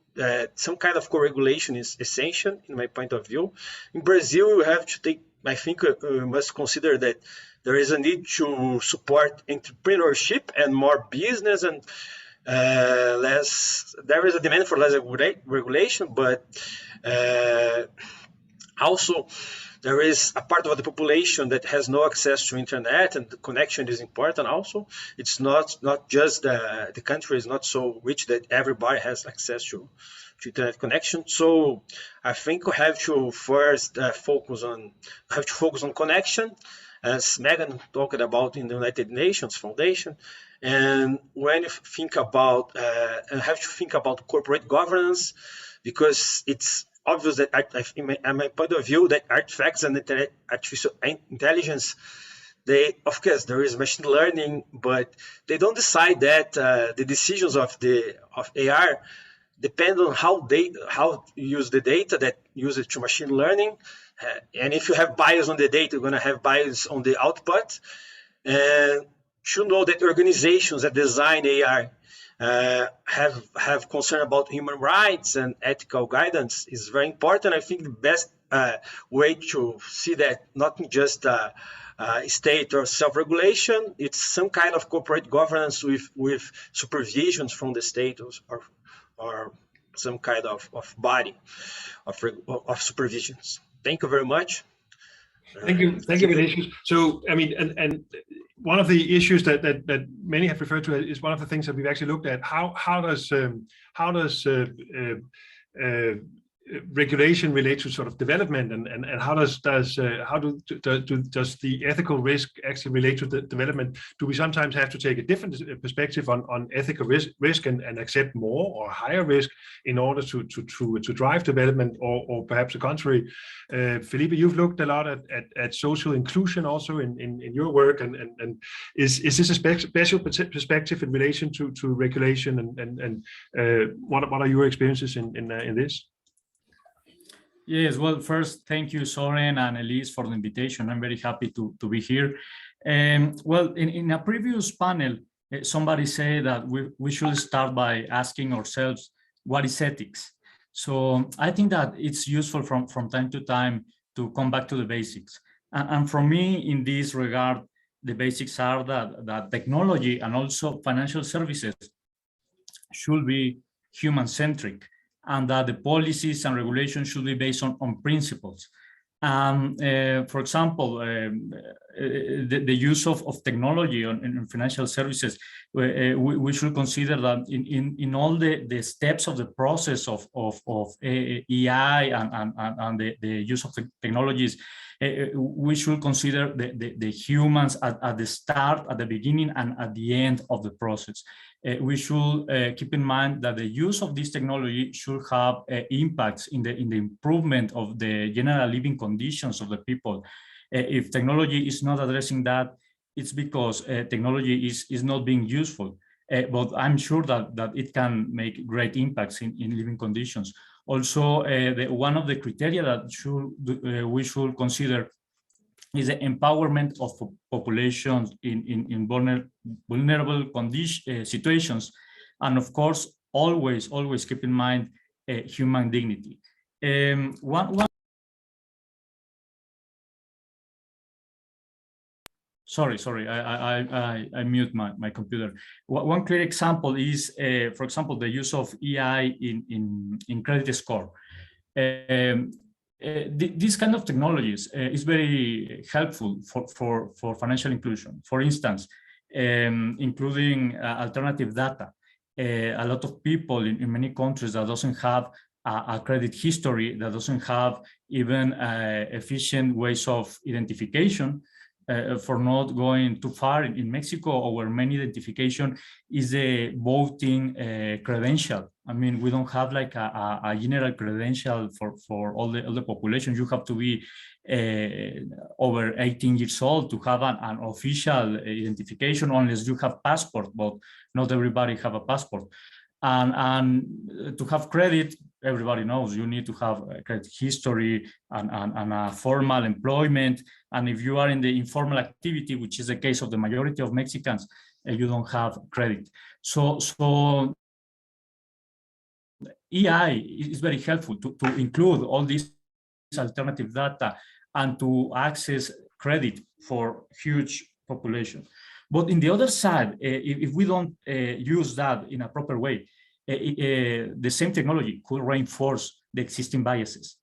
some kind of co-regulation is essential in my point of view. In Brazil, we have to take, I think we must consider that there is a need to support entrepreneurship and more business, and there is a demand for less regulation, but also there is a part of the population that has no access to internet, and the connection is important also. It's not just the country is not so rich that everybody has access to internet connection. So I think we have to first focus on connection, as Megan talked about in the United Nations Foundation, And when you think about, you have to think about corporate governance, because it's obvious that, in my point of view, that artifacts and artificial intelligence, of course, there is machine learning, but they don't decide that the decisions of AR depend on how you use the data that uses to machine learning. And if you have bias on the data, you're going to have bias on the output. And to know that organizations that design AR have concern about human rights and ethical guidance is very important. I think the best way to see that, not just state or self-regulation, it's some kind of corporate governance with supervisions from the state or some kind of body of supervisions. Thank you very much. Thank you, Vinicius. So, I mean, and one of the issues that many have referred to is one of the things that we've actually looked at. How does regulation relate to sort of development, and how does the ethical risk actually relate to the development? Do we sometimes have to take a different perspective on ethical risk and accept more or higher risk in order to drive development, or perhaps the contrary? Felipe, you've looked a lot at social inclusion also in your work, and is this a special perspective in relation to regulation, and what are your experiences in this? Yes, well, first, thank you, Soren and Elise, for the invitation. I'm very happy to be here. Well, in a previous panel, somebody said that we should start by asking ourselves, what is ethics? So I think that it's useful from time to time to come back to the basics. And for me, in this regard, the basics are that technology and also financial services should be human-centric, and that the policies and regulations should be based on principles. For example, the use of technology in financial services, we should consider that in all the steps of the process of AI and the use of technologies, we should consider the humans at the start, at the beginning, and at the end of the process. We should keep in mind that the use of this technology should have impacts in the improvement of the general living conditions of the people. If technology is not addressing that, it's because technology is not being useful. But I'm sure that it can make great impacts in living conditions. Also, one of the criteria that we should consider is the empowerment of populations in vulnerable situations, and of course, always keep in mind human dignity. Sorry, I mute my computer. One clear example is, for example, the use of AI in credit score. This kind of technologies is very helpful for financial inclusion. For instance, including alternative data. A lot of people in many countries that doesn't have a credit history, that doesn't have even efficient ways of identification, for not going too far. In Mexico, our main identification is a voting credential. I mean, we don't have like a general credential for all the population. You have to be over 18 years old to have an official identification, unless you have passport, but not everybody have a passport. And to have credit, everybody knows you need to have a credit history and a formal employment. And if you are in the informal activity, which is the case of the majority of Mexicans, you don't have credit. So AI is very helpful to include all these alternative data and to access credit for huge population. But in the other side, if we don't use that in a proper way, the same technology could reinforce the existing biases.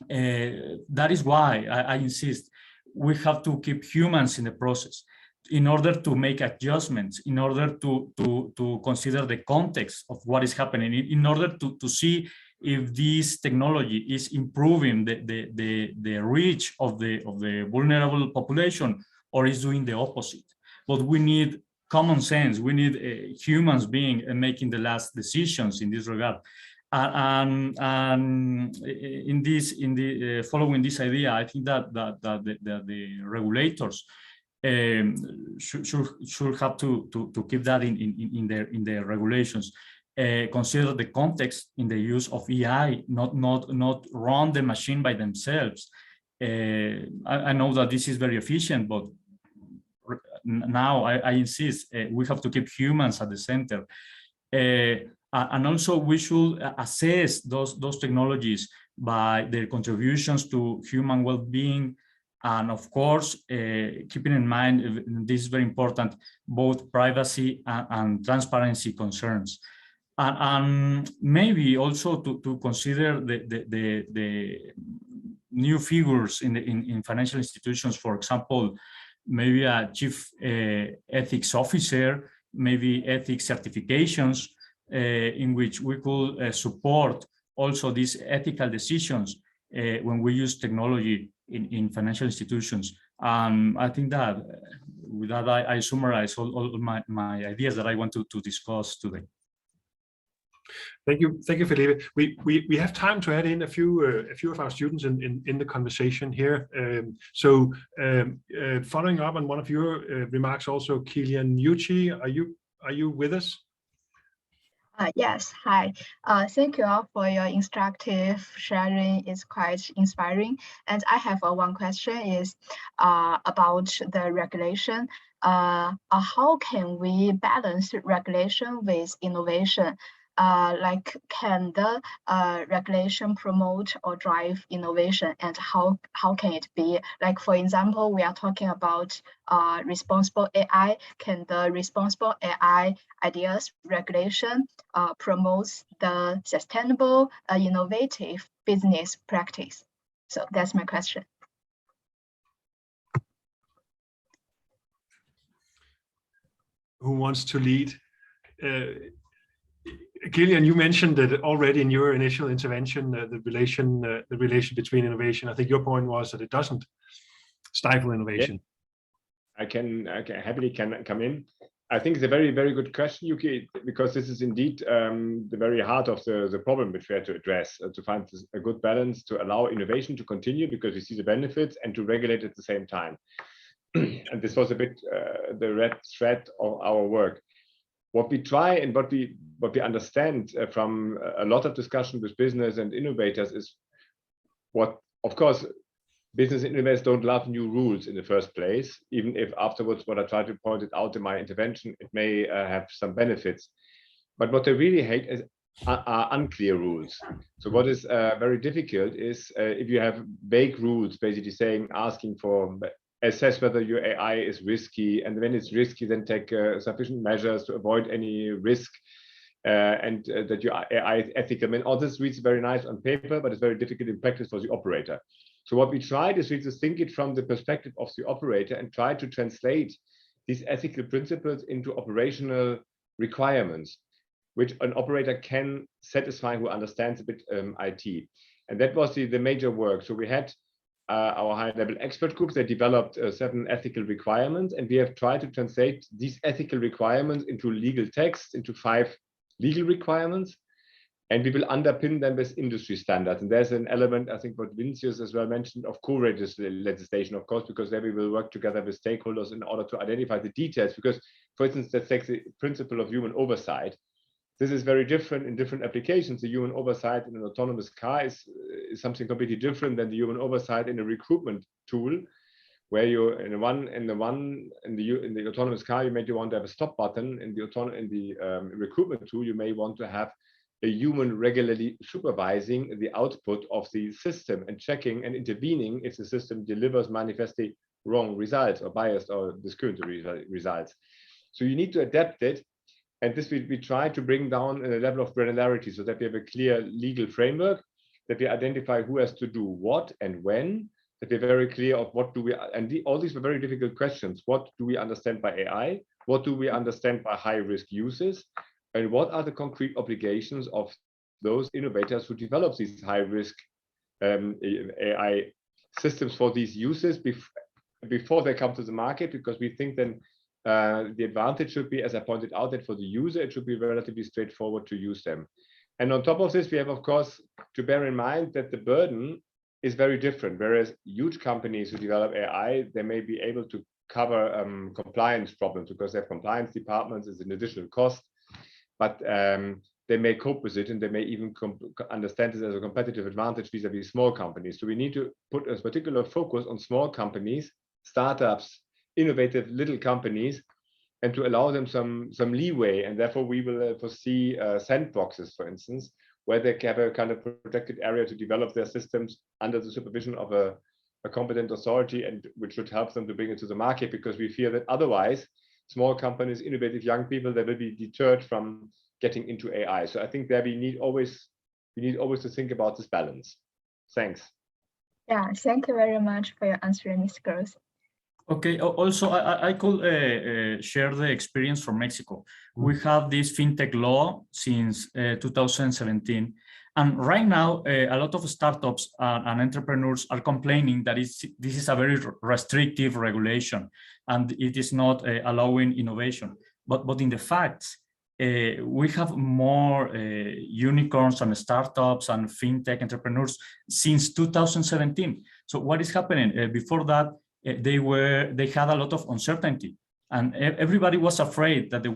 That is why I insist we have to keep humans in the process in order to make adjustments, in order to consider the context of what is happening, in order to see if this technology is improving the reach of the vulnerable population or is doing the opposite. But we need common sense. We need humans being making the last decisions in this regard. And following this idea, I think that the regulators should have to keep that in their regulations. Consider the context in the use of AI, not run the machine by themselves. I know that this is very efficient, but now I insist we have to keep humans at the center. And also we should assess those technologies by their contributions to human well-being, and of course, keeping in mind, this is very important, both privacy and transparency concerns. And maybe also to consider the new figures in financial institutions, for example, maybe a chief ethics officer, maybe ethics certifications, in which we could support also these ethical decisions when we use technology in financial institutions. I think that with that, I summarize all my ideas that I want to discuss today. Thank you, Felipe. We have time to add in a few of our students in the conversation here. Following up on one of your remarks, also, Kilian Yuchi, are you with us? Yes, hi. Thank you all for your instructive sharing. It's quite inspiring. And I have one question is about the regulation. How can we balance regulation with innovation? Like, can the regulation promote or drive innovation, and how can it be? Like, for example, we are talking about responsible AI. Can the responsible AI ideas regulation promotes the sustainable, innovative business practice? So that's my question. Who wants to lead? Kilian, you mentioned that already in your initial intervention, the relation between innovation. I think your point was that it doesn't stifle innovation. Yeah. I can happily come in. I think it's a very, very good question, Yuki, because this is indeed the very heart of the problem which we have to address, to find a good balance to allow innovation to continue because we see the benefits, and to regulate at the same time. And this was a bit the red thread of our work. What we try and what we understand from a lot of discussion with business and innovators is what, of course, business innovators don't love new rules in the first place, even if afterwards, what I try to point it out in my intervention, it may have some benefits. But what they really hate are unclear rules. So what is very difficult is if you have vague rules, basically asking for assess whether your AI is risky, and when it's risky, then take sufficient measures to avoid any risk, and that your AI is ethical. I mean, all this reads very nice on paper, but it's very difficult in practice for the operator. So what we tried is really to think it from the perspective of the operator and try to translate these ethical principles into operational requirements, which an operator can satisfy who understands a bit IT. And that was the major work. So we had our high-level expert groups that developed 7 ethical requirements, and we have tried to translate these ethical requirements into legal text, into 5 legal requirements, and we will underpin them with industry standards. And there's an element, I think, what Vincius as well mentioned, of co-legislation, of course, because there we will work together with stakeholders in order to identify the details. Because, for instance, let's take the principle of human oversight. This is very different in different applications. The human oversight in an autonomous car is something completely different than the human oversight in a recruitment tool, where you in the autonomous car you may want to have a stop button. In the recruitment tool, you may want to have a human regularly supervising the output of the system and checking and intervening if the system delivers manifestly wrong results or biased or discriminatory results. So you need to adapt it. And this we try to bring down a level of granularity so that we have a clear legal framework, that we identify who has to do what and when, that we're very clear of what do we, and all these were very difficult questions. What do we understand by AI? What do we understand by high-risk uses? And what are the concrete obligations of those innovators who develop these high-risk AI systems for these uses before they come to the market? Because we think then the advantage should be, as I pointed out, that for the user, it should be relatively straightforward to use them. And on top of this, we have, of course, to bear in mind that the burden is very different. Whereas huge companies who develop AI, they may be able to cover compliance problems because they have compliance departments as an additional cost, but they may cope with it, and they may even understand this as a competitive advantage vis-a-vis small companies. So we need to put a particular focus on small companies, startups, innovative little companies, and to allow them some leeway. And therefore we will foresee sandboxes, for instance, where they have a kind of protected area to develop their systems under the supervision of a competent authority, and which should help them to bring it to the market, because we fear that otherwise small companies, innovative young people, they will be deterred from getting into AI. So I think that we need always to think about this balance. Thanks. Yeah, thank you very much for your answer, Mr. Gross. Okay, also I could share the experience from Mexico. We have this fintech law since 2017. And right now, a lot of startups and entrepreneurs are complaining that this is a very restrictive regulation and it is not allowing innovation. But in the facts, we have more unicorns and startups and fintech entrepreneurs since 2017. So what is happening? Before that, they had a lot of uncertainty, and everybody was afraid that the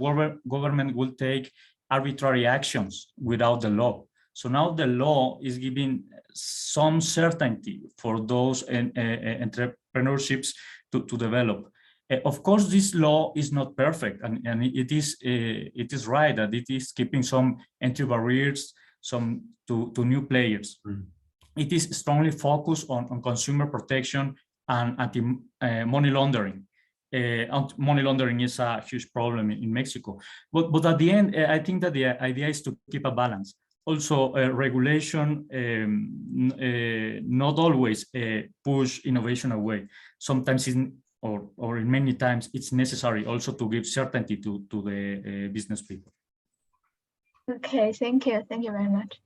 government will take arbitrary actions without the law. So now the law is giving some certainty for those entrepreneurships to develop. Of course, this law is not perfect, and it is right that it is keeping some entry barriers to new players. It is strongly focused on consumer protection and anti-money laundering. Money laundering is a huge problem in Mexico. But at the end, I think that the idea is to keep a balance. Also, regulation not always push innovation away. Sometimes, or in many times, it's necessary also to give certainty to the business people. Okay, thank you. Thank you very much.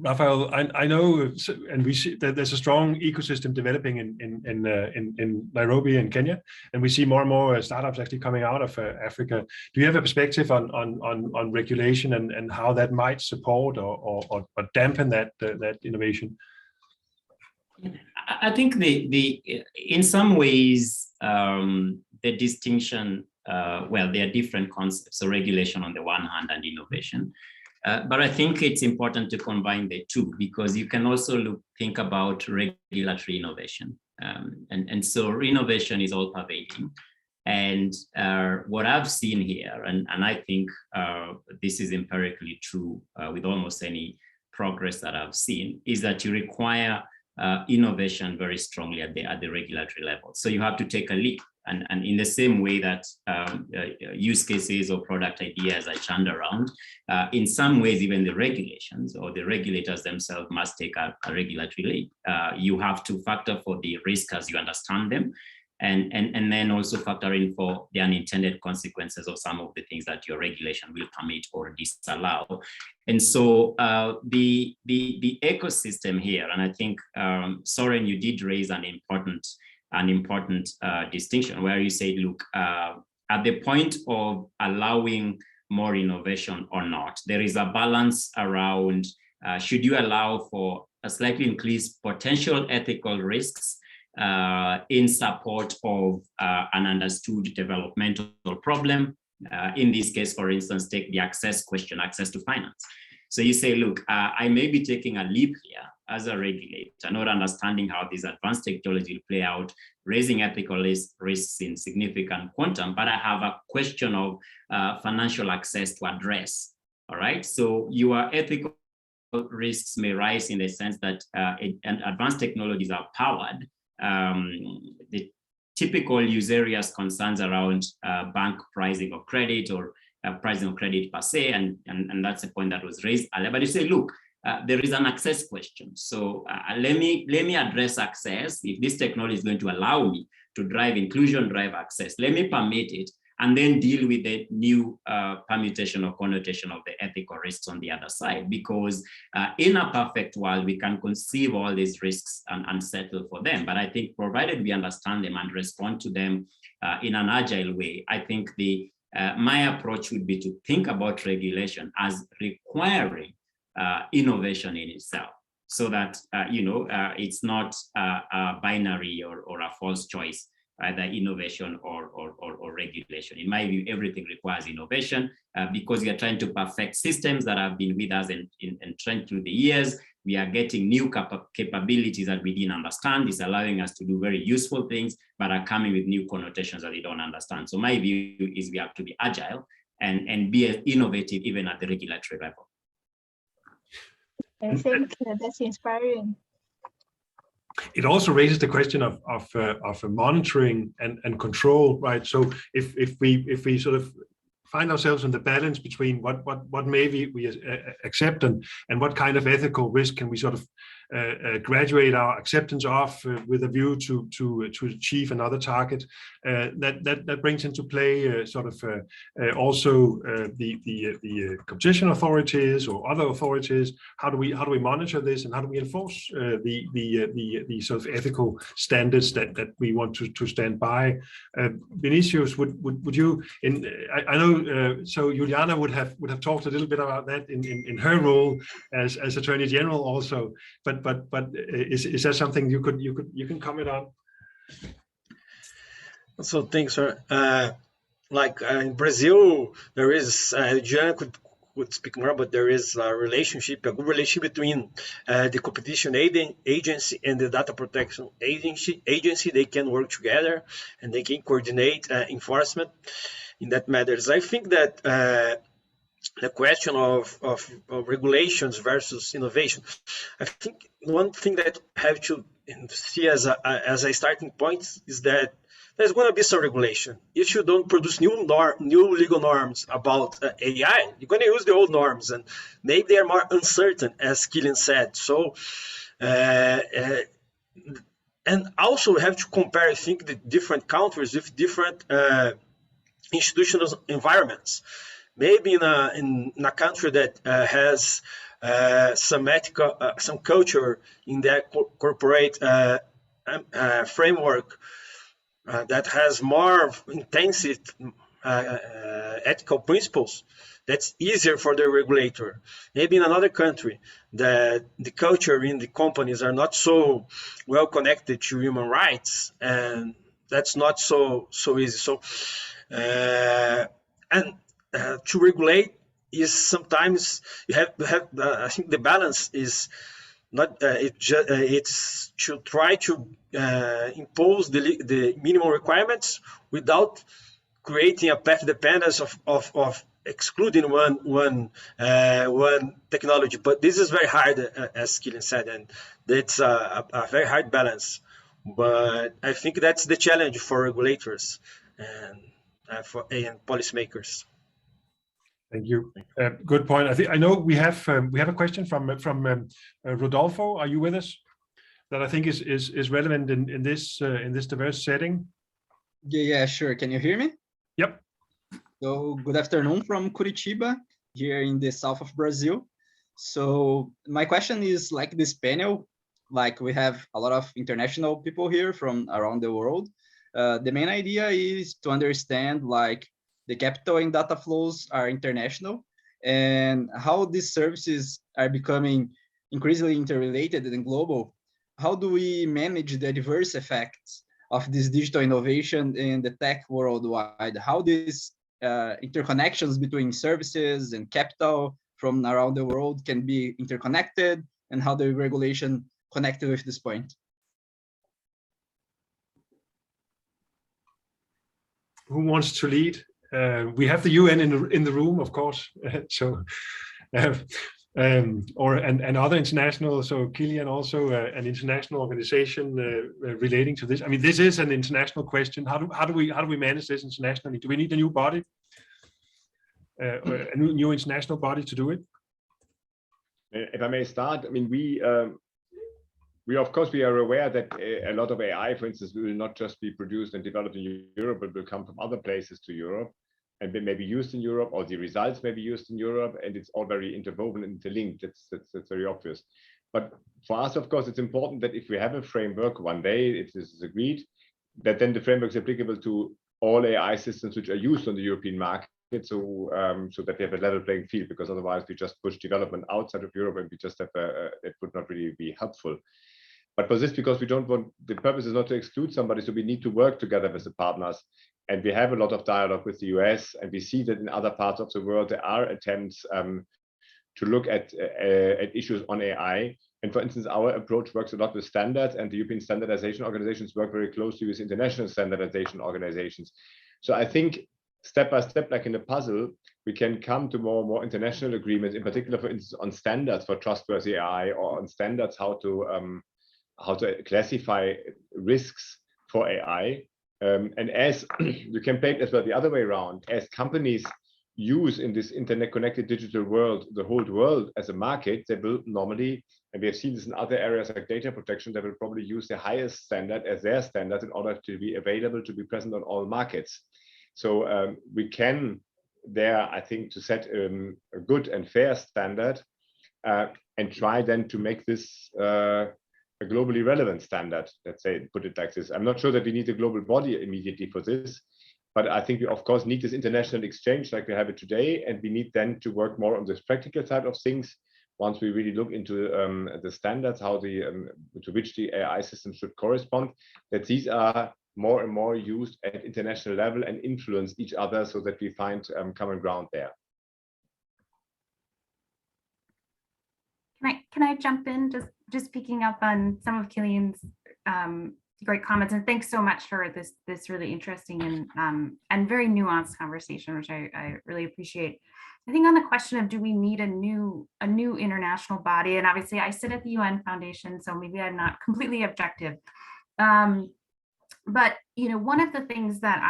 Rafael, I know, and we see that there's a strong ecosystem developing in Nairobi and Kenya, and we see more and more startups actually coming out of Africa. Do you have a perspective on regulation and how that might support or dampen that innovation? I think in some ways the distinction, well, there are different concepts. So regulation on the one hand and innovation. But I think it's important to combine the two, because you can also think about regulatory innovation. And so innovation is all pervading. And what I've seen here, and I think this is empirically true with almost any progress that I've seen, is that you require innovation very strongly at the regulatory level. So you have to take a leap. And in the same way that use cases or product ideas are churned around, in some ways, even the regulations or the regulators themselves must take a regulatory leap. You have to factor for the risk as you understand them, and then also factor in for the unintended consequences of some of the things that your regulation will permit or disallow. And so the ecosystem here, and I think, Soren, you did raise an important distinction where you say, look, at the point of allowing more innovation or not, there is a balance around, should you allow for a slightly increased potential ethical risks in support of an understood developmental problem? In this case, for instance, take the access question, access to finance. So you say, look, I may be taking a leap here as a regulator, not understanding how these advanced technology will play out, raising ethical risks in significant quantum, but I have a question of financial access to address, all right? So your ethical risks may rise in the sense that advanced technologies are powered. The typical usurious concerns around bank pricing of credit or pricing of credit per se, and that's a point that was raised earlier. But you say, look, there is an access question. So let me address access. If this technology is going to allow me to drive inclusion, drive access, let me permit it and then deal with the new permutation or connotation of the ethical risks on the other side. Because in a perfect world, we can conceive all these risks and settle for them. But I think provided we understand them and respond to them in an agile way, I think my approach would be to think about regulation as requiring innovation in itself, so that it's not a binary or a false choice, either innovation or regulation. In my view, everything requires innovation because we are trying to perfect systems that have been with us and entrenched through the years. We are getting new capabilities that we didn't understand. It's allowing us to do very useful things, but are coming with new connotations that we don't understand. So my view is we have to be agile and be innovative even at the regulatory level. I think that's inspiring. It also raises the question of monitoring and control, right? So if we sort of find ourselves in the balance between what maybe we accept and what kind of ethical risk can we sort of graduate our acceptance of with a view to achieve another target, that brings into play also the competition authorities or other authorities. How do we monitor this, and how do we enforce the sort of ethical standards that we want to stand by? Vinicius, would you? I know. So Juliana would have talked a little bit about that in her role as Attorney General also, but is that something you can comment on? So thanks, sir. In Brazil, there is Juliana could speak more, but there is a good relationship between the competition agency and the data protection agency. They can work together and they can coordinate enforcement in that matters. I think that the question of regulations versus innovation, I think one thing that I have to see as a starting point is that there's going to be some regulation. If you don't produce new legal norms about AI, you're going to use the old norms, and maybe they are more uncertain, as Killian said. So, and also we have to compare, I think, the different countries with different institutional environments. Maybe in a country that has some ethical, some culture in their corporate framework that has more intensive ethical principles, that's easier for the regulator. Maybe in another country that the culture in the companies are not so well connected to human rights, and that's not so easy. So to regulate is sometimes you have to have. I think the balance is not. It's to try to impose the minimum requirements without creating a path dependence of excluding one technology. But this is very hard, as Killian said, and it's a very hard balance. But I think that's the challenge for regulators and policymakers. Thank you. Good point. I know we have a question from Rodolfo. Are you with us? That I think is relevant in this diverse setting. Yeah, sure. Can you hear me? Yep. So good afternoon from Curitiba, here in the south of Brazil. So my question is, like this panel, like we have a lot of international people here from around the world. The main idea is to understand like the capital and data flows are international, and how these services are becoming increasingly interrelated and global. How do we manage the diverse effects of this digital innovation in the tech worldwide? How these interconnections between services and capital from around the world can be interconnected, and how the regulation connected with this point? Who wants to lead? We have the UN in the room, of course. So, and other international. So Killian also an international organization relating to this. I mean, this is an international question. How do we manage this internationally? Do we need a new body, a new international body to do it? If I may start, I mean, we are aware that a lot of AI, for instance, will not just be produced and developed in Europe, but will come from other places to Europe and may be used in Europe, or the results may be used in Europe, and it's all very interwoven and interlinked. That's very obvious. But for us, of course, it's important that if we have a framework one day, if this is agreed, that then the framework is applicable to all AI systems which are used on the European market, so that we have a level playing field, because otherwise we just push development outside of Europe and we just have it would not really be helpful. But for this, because we don't want, the purpose is not to exclude somebody, so we need to work together with the partners. And we have a lot of dialogue with the US, and we see that in other parts of the world there are attempts to look at issues on AI. And for instance, our approach works a lot with standards, and the European standardization organizations work very closely with international standardization organizations. So I think step by step, like in a puzzle, we can come to more and more international agreements, in particular, for instance, on standards for trustworthy AI, or on standards how to classify risks for AI. And as you can play it as well the other way around, as companies use in this internet connected digital world, the whole world as a market, they will normally, and we have seen this in other areas like data protection, they will probably use the highest standard as their standard in order to be available, to be present on all markets. So we can there, I think, to set a good and fair standard and try then to make this a globally relevant standard, let's say, put it like this. I'm not sure that we need a global body immediately for this, but I think we, of course, need this international exchange like we have it today, and we need then to work more on this practical side of things once we really look into the standards, how to which the AI system should correspond, that these are more and more used at international level and influence each other so that we find common ground there. Can I jump in, just picking up on some of Kilian's great comments, and thanks so much for this really interesting and very nuanced conversation, which I really appreciate. I think on the question of do we need a new international body, and obviously I sit at the UN Foundation, so maybe I'm not completely objective, but one of the things that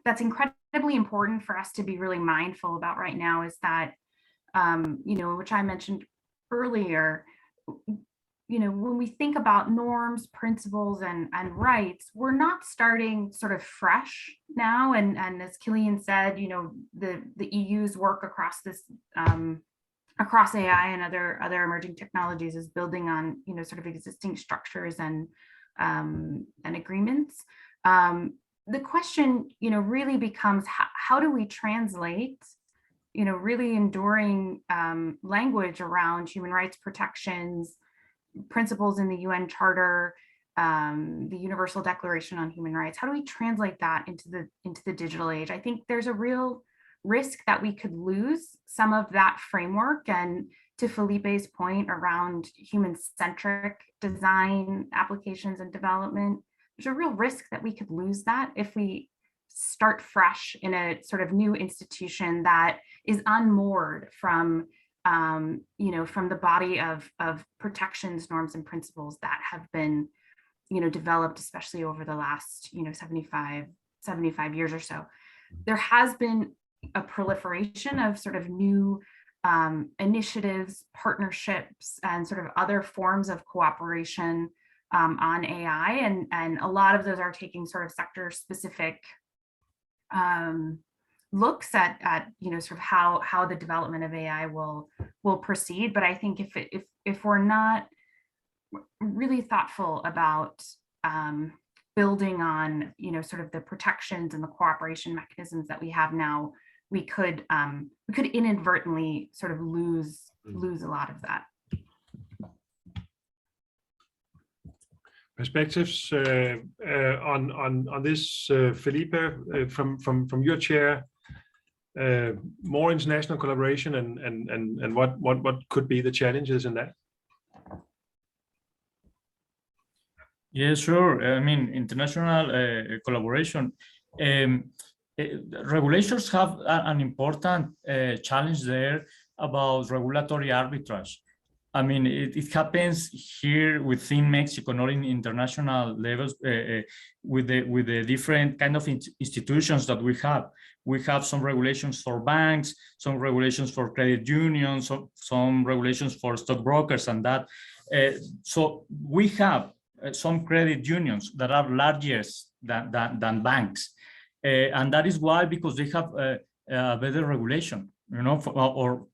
that's incredibly important for us to be really mindful about right now is that which I mentioned earlier, when we think about norms, principles, and rights, we're not starting sort of fresh now. And as Kilian said, the EU's work across this, across AI and other emerging technologies is building on, sort of existing structures and agreements. The question, really becomes how do we translate really enduring language around human rights protections, principles in the UN Charter, the Universal Declaration on Human Rights. How do we translate that into the digital age? I think there's a real risk that we could lose some of that framework. And to Felipe's point around human-centric design, applications, and development, there's a real risk that we could lose that if we start fresh in a sort of new institution that is unmoored from from the body of protections, norms, and principles that have been developed, especially over the last 75 years or so. There has been a proliferation of sort of new initiatives, partnerships, and sort of other forms of cooperation on AI, and a lot of those are taking sort of sector specific looks at sort of how the development of AI will proceed. But I think if we're not really thoughtful about building on sort of the protections and the cooperation mechanisms that we have now, we could inadvertently sort of lose a lot of that. Perspectives on this, Felipe, from your chair, more international collaboration and what could be the challenges in that? Yeah, sure. I mean, international collaboration. Regulators have an important challenge there about regulatory arbitrage. I mean, it happens here within Mexico, not in international levels, with the different kind of institutions that we have. We have some regulations for banks, some regulations for credit unions, some regulations for stockbrokers and that. So we have some credit unions that are larger than banks. And that is why, because they have a better regulation, or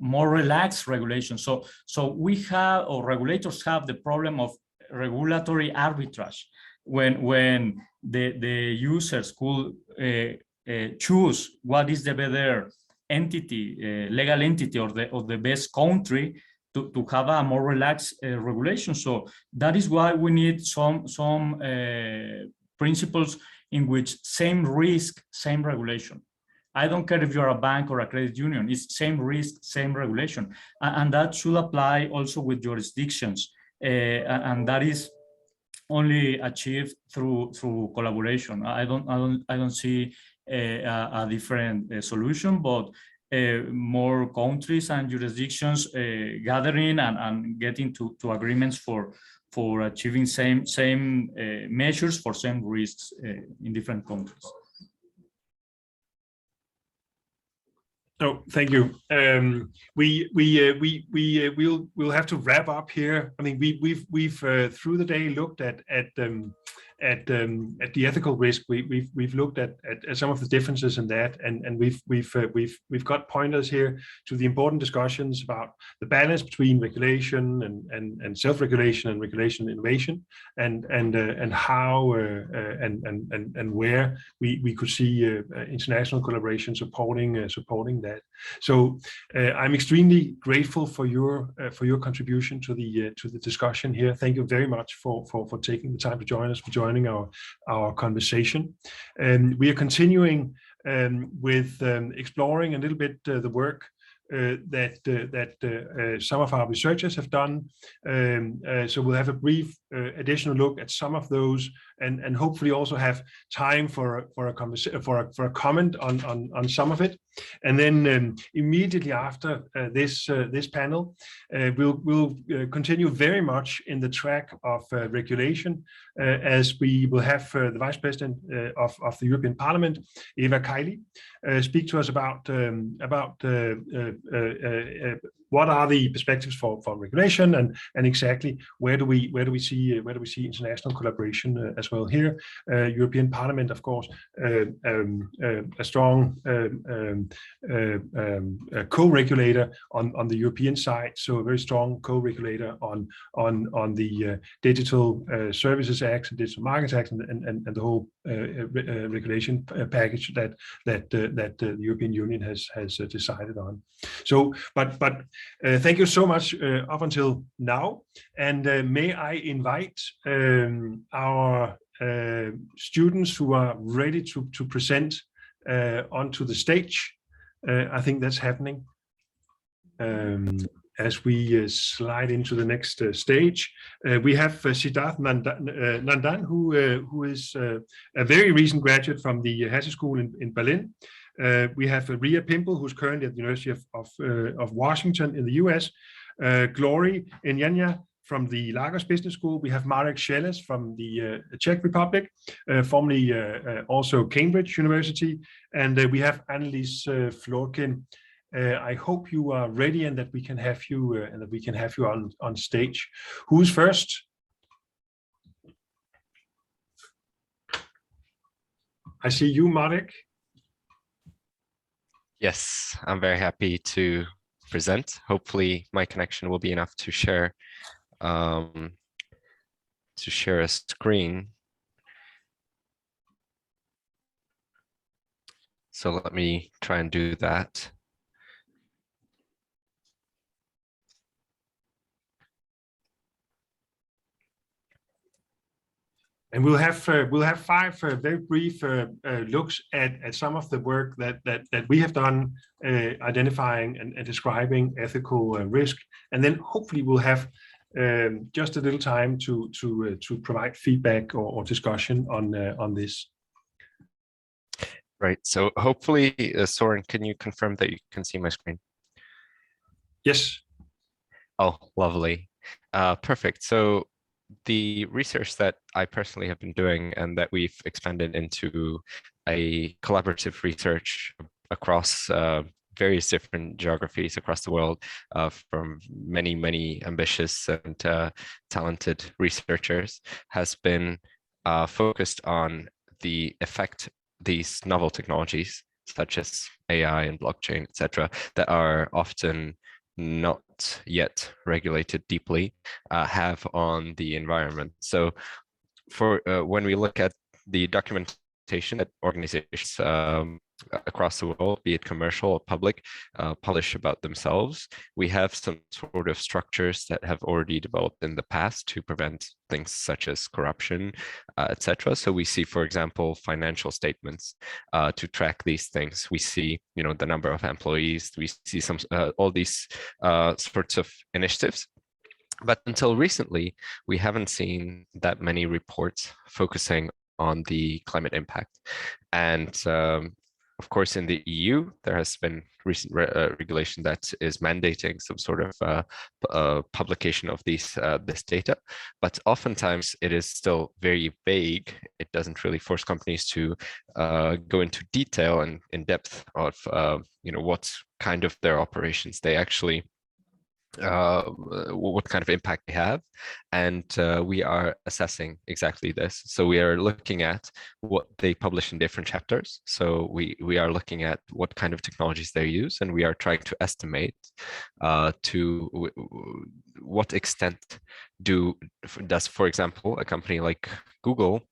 more relaxed regulation. So we have, or regulators have, the problem of regulatory arbitrage when the users could choose what is the better entity, legal entity, or the best country to have a more relaxed regulation. So that is why we need some principles in which same risk, same regulation. I don't care if you're a bank or a credit union, it's same risk, same regulation. And that should apply also with jurisdictions. And that is only achieved through collaboration. I don't see a different solution, but more countries and jurisdictions gathering and getting to agreements for achieving same measures for same risks in different countries. No, thank you. We'll have to wrap up here. I mean, we've through the day looked at the ethical risk. We've looked at some of the differences in that, and we've got pointers here to the important discussions about the balance between regulation and self-regulation and regulation innovation, and how and where we could see international collaboration supporting that. So I'm extremely grateful for your contribution to the discussion here. Thank you very much for taking the time to join us, for joining our conversation. And we are continuing with exploring a little bit the work that some of our researchers have done. So we'll have a brief additional look at some of those, and hopefully also have time for a comment on some of it. And then immediately after this panel, we'll continue very much in the track of regulation, as we will have the Vice President of the European Parliament, Eva Kaili, speak to us about what are the perspectives for regulation, and exactly where do we see international collaboration as well here. European Parliament, of course, a strong co-regulator on the European side, so a very strong co-regulator on the Digital Services Act and Digital Markets Act, and the whole regulation package that the European Union has decided on. So, but thank you so much up until now, and may I invite our students who are ready to present onto the stage. I think that's happening as we slide into the next stage. We have Siddharth Nandan, who is a very recent graduate from the Hasse School in Berlin. We have Ria Pimple, who's currently at the University of Washington in the US. Glory Enyanya from the Lagos Business School. We have Marek Sheles from the Czech Republic, formerly also Cambridge University. And we have Annelies Florkin. I hope you are ready and that we can have you on stage. Who's first? I see you, Marek. Yes, I'm very happy to present. Hopefully my connection will be enough to share a screen. So let me try and do that. And we'll have 5 very brief looks at some of the work that we have done, identifying and describing ethical risk, and then hopefully we'll have just a little time to provide feedback or discussion on this. Right. So hopefully, Soren, can you confirm that you can see my screen? Yes. Oh, lovely. Perfect. So the research that I personally have been doing, and that we've expanded into a collaborative research across various different geographies across the world, from many ambitious and talented researchers, has been focused on the effect these novel technologies, such as AI and blockchain, etc., that are often not yet regulated deeply, have on the environment. So for when we look at the documentation that organizations across the world, be it commercial or public, publish about themselves, we have some sort of structures that have already developed in the past to prevent things such as corruption, etc. So we see, for example, financial statements to track these things. We see, the number of employees. We see some all these sorts of initiatives. But until recently, we haven't seen that many reports focusing on the climate impact. And of course, in the EU, there has been recent regulation that is mandating some sort of publication of this data. But oftentimes, it is still very vague. It doesn't really force companies to go into detail and in depth of what kind of their operations they actually what kind of impact they have, and we are assessing exactly this. So we are looking at what they publish in different chapters. So we are looking at what kind of technologies they use, and we are trying to estimate to what extent does, for example, a company like Google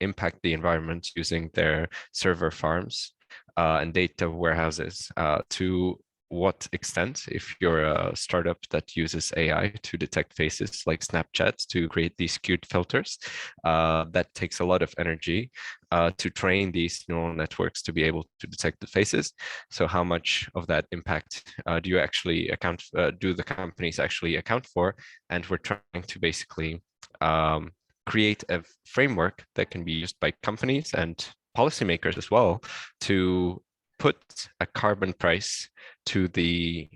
impact the environment using their server farms and data warehouses. To what extent, if you're a startup that uses AI to detect faces like Snapchat to create these cute filters, that takes a lot of energy to train these neural networks to be able to detect the faces. So how much of that impact do you actually do the companies actually account for? And we're trying to basically create a framework that can be used by companies and policymakers as well to put a carbon price to the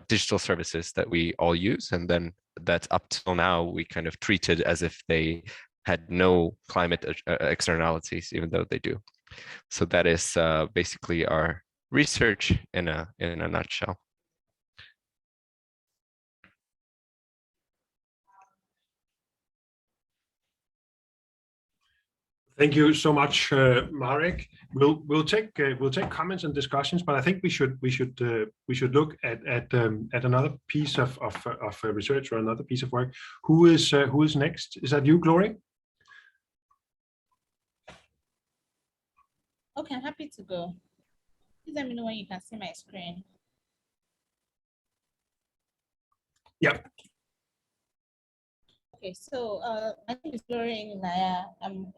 digital services that we all use, and then that up till now we kind of treated as if they had no climate externalities, even though they do. So that is basically our research in a nutshell. Thank you so much, Marek. We'll take comments and discussions, but I think we should look at another piece of research or another piece of work. Who is next? Is that you, Glory? Okay, I'm happy to go. Please let me know when you can see my screen. Yeah. Okay, so my name is Glory Naya. I'm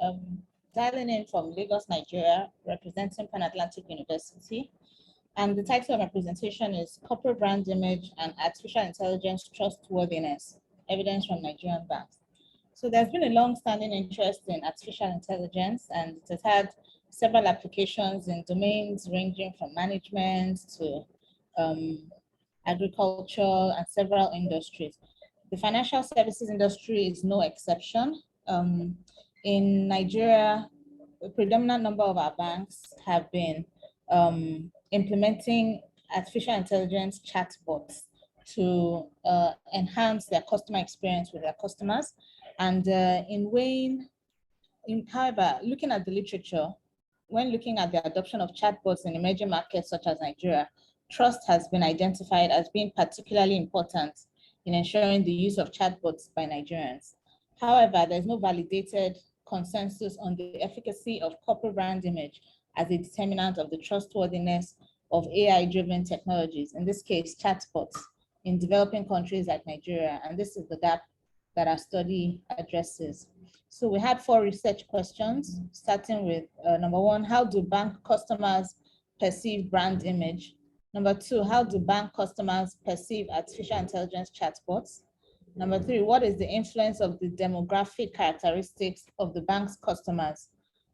dialing in from Lagos, Nigeria, representing Pan Atlantic University. And the title of my presentation is Corporate Brand Image and Artificial Intelligence Trustworthiness, Evidence from Nigerian Banks. So there's been a long-standing interest in artificial intelligence, and it has had several applications in domains ranging from management to agriculture and several industries. The financial services industry is no exception. In Nigeria, a predominant number of our banks have been implementing artificial intelligence chatbots to enhance their customer experience with their customers. And however, looking at the literature, when looking at the adoption of chatbots in emerging markets such as Nigeria, trust has been identified as being particularly important in ensuring the use of chatbots by Nigerians. However, there's no validated consensus on the efficacy of corporate brand image as a determinant of the trustworthiness of AI-driven technologies, in this case, chatbots, in developing countries like Nigeria. And this is the gap that our study addresses. So we had 4 research questions, starting with number 1, how do bank customers perceive brand image? Number 2, how do bank customers perceive artificial intelligence chatbots? Number 3, what is the influence of the demographic characteristics of the bank's customers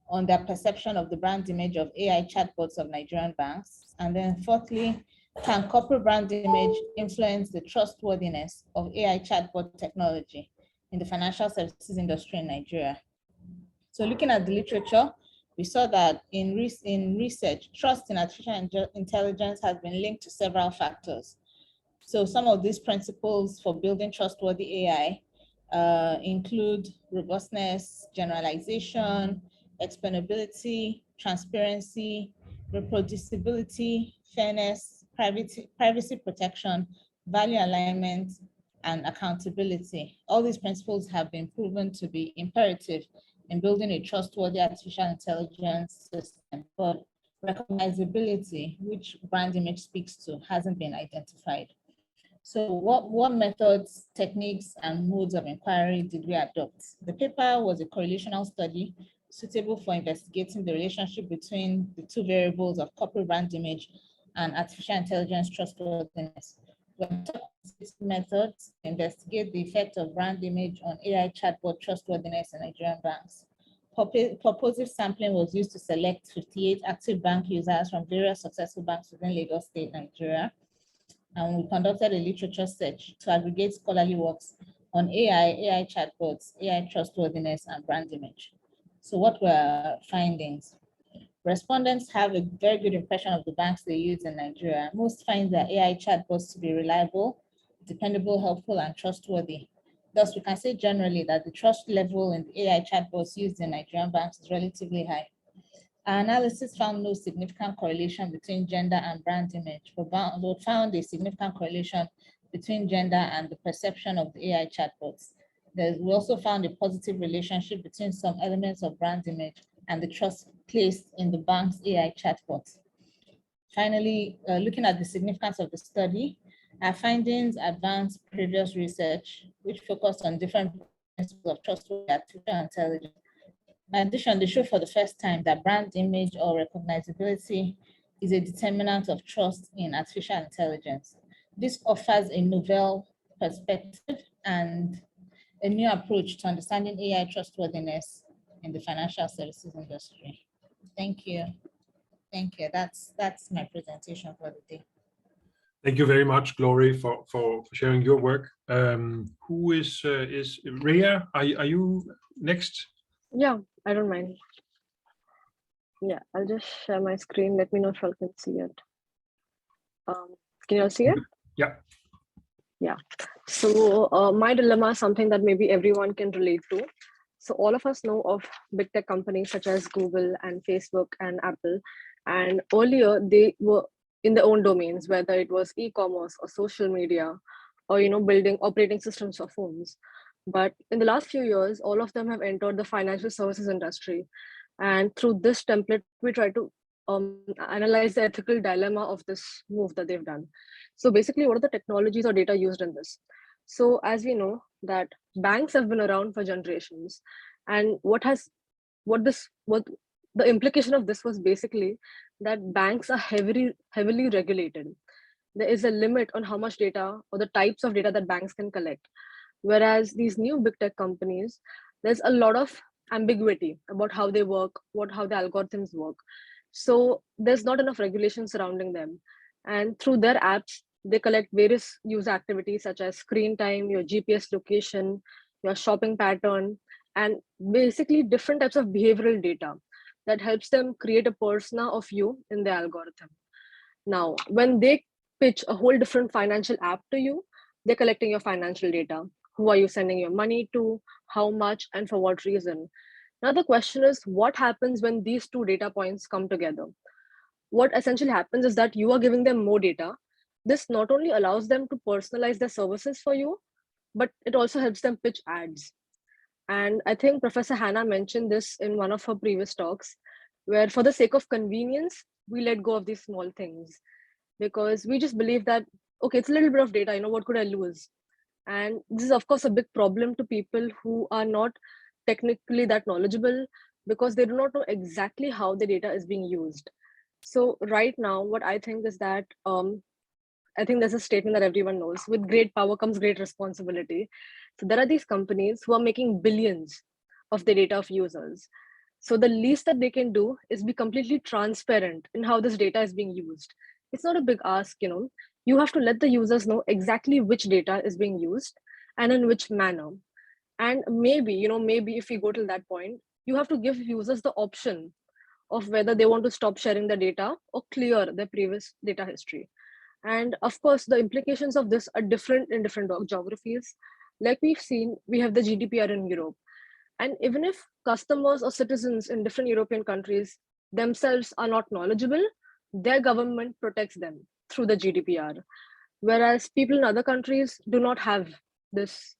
on their perception of the brand image of AI chatbots of Nigerian banks? And then 4thly, can corporate brand image influence the trustworthiness of AI chatbot technology in the financial services industry in Nigeria? So looking at the literature, we saw that in research, trust in artificial intelligence has been linked to several factors. So some of these principles for building trustworthy AI include robustness, generalization, explainability, transparency, reproducibility, fairness, privacy protection, value alignment, and accountability. All these principles have been proven to be imperative in building a trustworthy artificial intelligence system, but recognizability, which brand image speaks to, hasn't been identified. So what methods, techniques, and modes of inquiry did we adopt? The paper was a correlational study suitable for investigating the relationship between the two variables of corporate brand image and artificial intelligence trustworthiness. We took methods to investigate the effect of brand image on AI chatbot trustworthiness in Nigerian banks. Purposive sampling was used to select 58 active bank users from various successful banks within Lagos State, Nigeria. And we conducted a literature search to aggregate scholarly works on AI chatbots, AI trustworthiness, and brand image. So what were our findings? Respondents have a very good impression of the banks they use in Nigeria. Most find their AI chatbots to be reliable, dependable, helpful, and trustworthy. Thus, we can say generally that the trust level in the AI chatbots used in Nigerian banks is relatively high. Our analysis found no significant correlation between gender and brand image, but found a significant correlation between gender and the perception of the AI chatbots. We also found a positive relationship between some elements of brand image and the trust placed in the bank's AI chatbots. Finally, looking at the significance of the study, our findings advanced previous research, which focused on different principles of trustworthy artificial intelligence. In addition, they show for the first time that brand image or recognizability is a determinant of trust in artificial intelligence. This offers a novel perspective and a new approach to understanding AI trustworthiness in the financial services industry. Thank you. Thank you. That's my presentation for the day. Thank you very much, Glory, for sharing your work. Who is Rhea? Are you next? Yeah, I don't mind. Yeah, I'll just share my screen. Let me know if you can see it. Can you all see it? Yeah. Yeah. So my dilemma is something that maybe everyone can relate to. So all of us know of big tech companies such as Google and Facebook and Apple. And earlier they were in their own domains, whether it was e-commerce or social media, or building operating systems for phones. But in the last few years, all of them have entered the financial services industry. And through this template, we try to analyze the ethical dilemma of this move that they've done. So basically, what are the technologies or data used in this? So as we know that banks have been around for generations, and what the implication of this was basically that banks are heavily regulated. There is a limit on how much data or the types of data that banks can collect. Whereas these new big tech companies, there's a lot of ambiguity about how they work, how the algorithms work. So there's not enough regulation surrounding them. And through their apps, they collect various user activities such as screen time, your GPS location, your shopping pattern, and basically different types of behavioral data that helps them create a persona of you in the algorithm. Now, when they pitch a whole different financial app to you, they're collecting your financial data. Who are you sending your money to, how much, and for what reason? Now the question is, what happens when these two data points come together? What essentially happens is that you are giving them more data. This not only allows them to personalize their services for you, but it also helps them pitch ads. And I think Professor Hannah mentioned this in one of her previous talks, where for the sake of convenience, we let go of these small things because we just believe that, okay, it's a little bit of data, what could I lose? And this is, of course, a big problem to people who are not technically that knowledgeable because they do not know exactly how the data is being used. So right now, what I think is that, I think there's a statement that everyone knows, with great power comes great responsibility. So there are these companies who are making billions of the data of users. So the least that they can do is be completely transparent in how this data is being used. It's not a big ask, you have to let the users know exactly which data is being used and in which manner. And maybe, maybe if we go to that point, you have to give users the option of whether they want to stop sharing the data or clear their previous data history. And of course, the implications of this are different in different geographies. Like we've seen, we have the GDPR in Europe. And even if customers or citizens in different European countries themselves are not knowledgeable, their government protects them through the GDPR. Whereas people in other countries do not have this,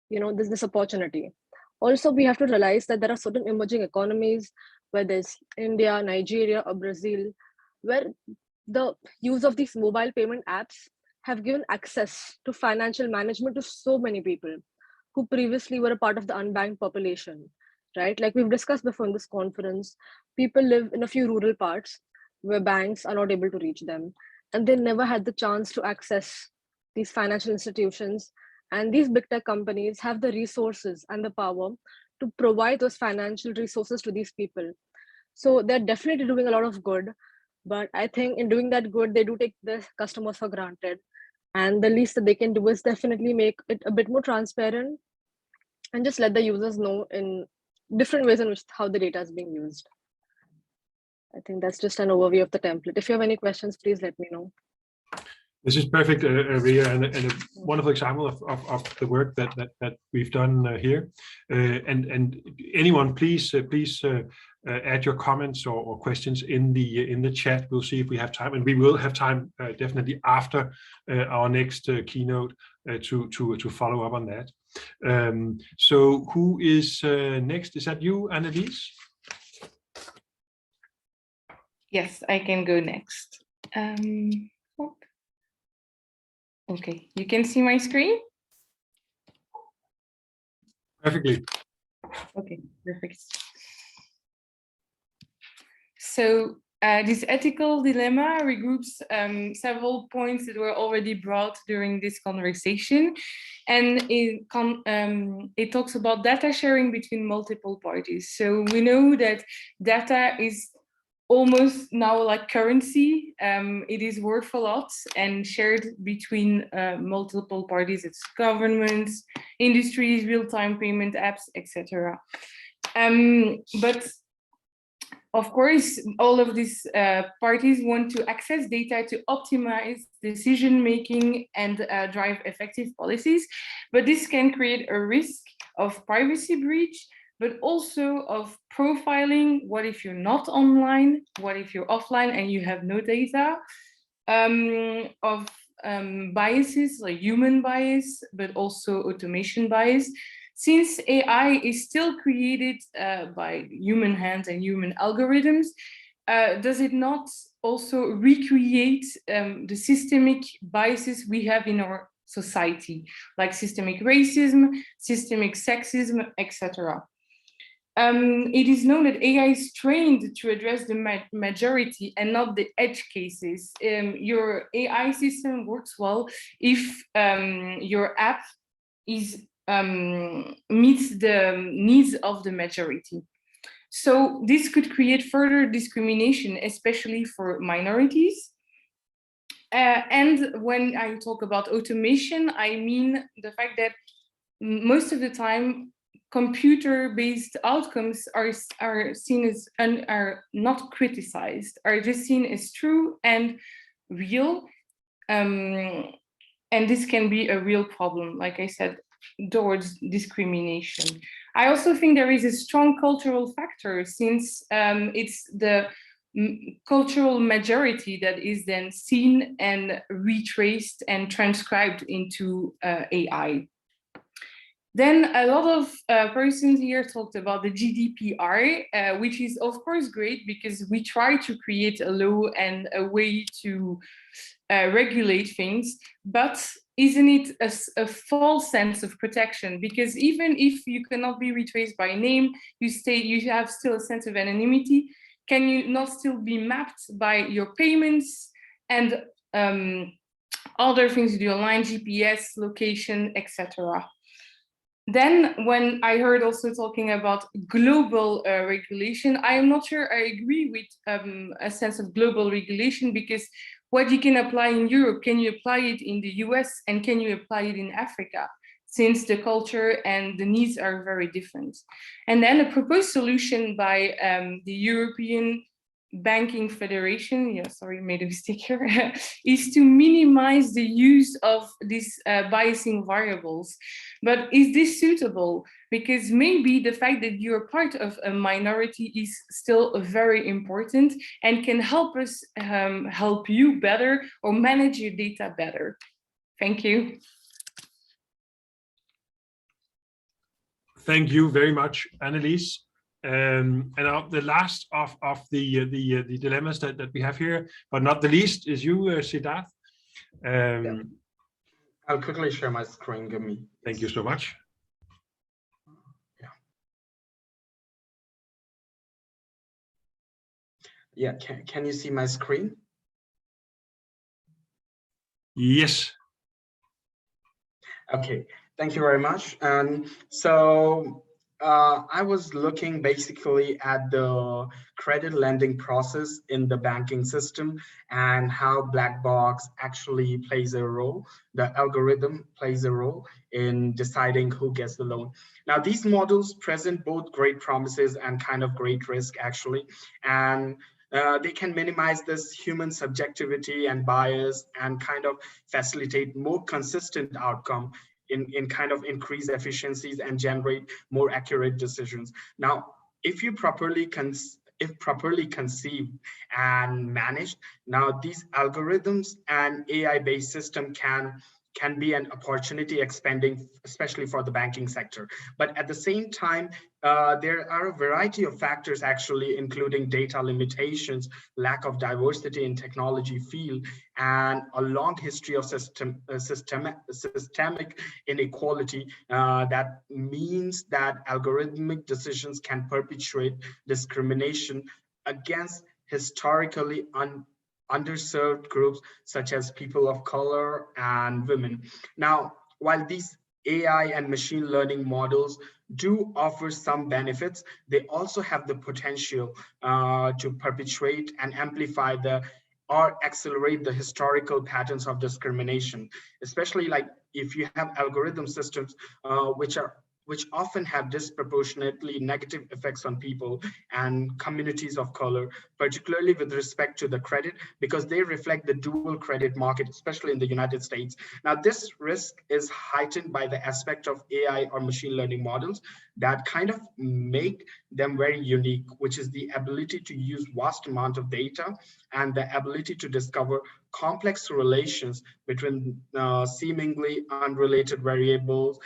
this opportunity. Also, we have to realize that there are certain emerging economies, whether it's India, Nigeria, or Brazil, where the use of these mobile payment apps have given access to financial management to so many people who previously were a part of the unbanked population, right? Like we've discussed before in this conference, people live in a few rural parts where banks are not able to reach them, and they never had the chance to access these financial institutions. And these big tech companies have the resources and the power to provide those financial resources to these people. So they're definitely doing a lot of good, but I think in doing that good, they do take the customers for granted. And the least that they can do is definitely make it a bit more transparent and just let the users know in different ways in which how the data is being used. I think that's just an overview of the template. If you have any questions, please let me know. This is perfect, Ria, and a wonderful example of the work that we've done here. And anyone, please add your comments or questions in the chat. We'll see if we have time, and we will have time definitely after our next keynote to follow up on that. So who is next? Is that you, Annelies? Yes, I can go next. Okay, you can see my screen? Perfectly. Okay, perfect. So this ethical dilemma regroups several points that were already brought during this conversation. And it talks about data sharing between multiple parties. So we know that data is almost now like currency. It is worth a lot and shared between multiple parties. It's governments, industries, real-time payment apps, etc. But of course, all of these parties want to access data to optimize decision-making and drive effective policies. But this can create a risk of privacy breach, but also of profiling. What if you're not online? What if you're offline and you have no data? Of biases like human bias, but also automation bias. Since AI is still created by human hands and human algorithms, does it not also recreate the systemic biases we have in our society, like systemic racism, systemic sexism, etc.? It is known that AI is trained to address the majority and not the edge cases. Your AI system works well if your app is meets the needs of the majority. So this could create further discrimination, especially for minorities. And when I talk about automation, I mean the fact that most of the time, computer-based outcomes are seen as and are not criticized, are just seen as true and real. And this can be a real problem, like I said, towards discrimination. I also think there is a strong cultural factor, since it's the cultural majority that is then seen and retraced and transcribed into AI. Then a lot of persons here talked about the GDPR, which is of course great because we try to create a law and a way to regulate things, but isn't it a false sense of protection? Because even if you cannot be retraced by name, you have still a sense of anonymity. Can you not still be mapped by your payments and other things you do online, GPS, location, etc.? Then when I heard also talking about global regulation, I am not sure I agree with a sense of global regulation, because what you can apply in Europe, can you apply it in the US, and can you apply it in Africa? since the culture and the needs are very different. And then a proposed solution by the European Banking Federation, yeah, sorry, made a mistake here, is to minimize the use of these biasing variables. But is this suitable? Because maybe the fact that you're part of a minority is still very important and can help us help you better or manage your data better. Thank you. Thank you very much, Annelies. And now the last of the dilemmas that we have here, but not the least, is you, Siddharth. I'll quickly share my screen. Give me. Thank you so much. Yeah, can you see my screen? Yes. Okay, thank you very much. And so I was looking basically at the credit lending process in the banking system and how black box actually plays a role. The algorithm plays a role in deciding who gets the loan. Now, these models present both great promises and kind of great risk actually. And they can minimize this human subjectivity and bias and kind of facilitate more consistent outcome in kind of increase efficiencies and generate more accurate decisions. Now, if you properly conceived and managed, now these algorithms and AI-based system can be an opportunity expanding, especially for the banking sector. But at the same time, there are a variety of factors actually, including data limitations, lack of diversity in technology field, and a long history of systemic inequality that means that algorithmic decisions can perpetuate discrimination against historically underserved groups such as people of color and women. Now, while these AI and machine learning models do offer some benefits, they also have the potential to perpetuate and amplify or accelerate the historical patterns of discrimination, especially like if you have algorithm systems which often have disproportionately negative effects on people and communities of color, particularly with respect to the credit, because they reflect the dual credit market, especially in the United States. Now, this risk is heightened by the aspect of AI or machine learning models that kind of make them very unique, which is the ability to use vast amount of data and the ability to discover complex relations between seemingly unrelated variables,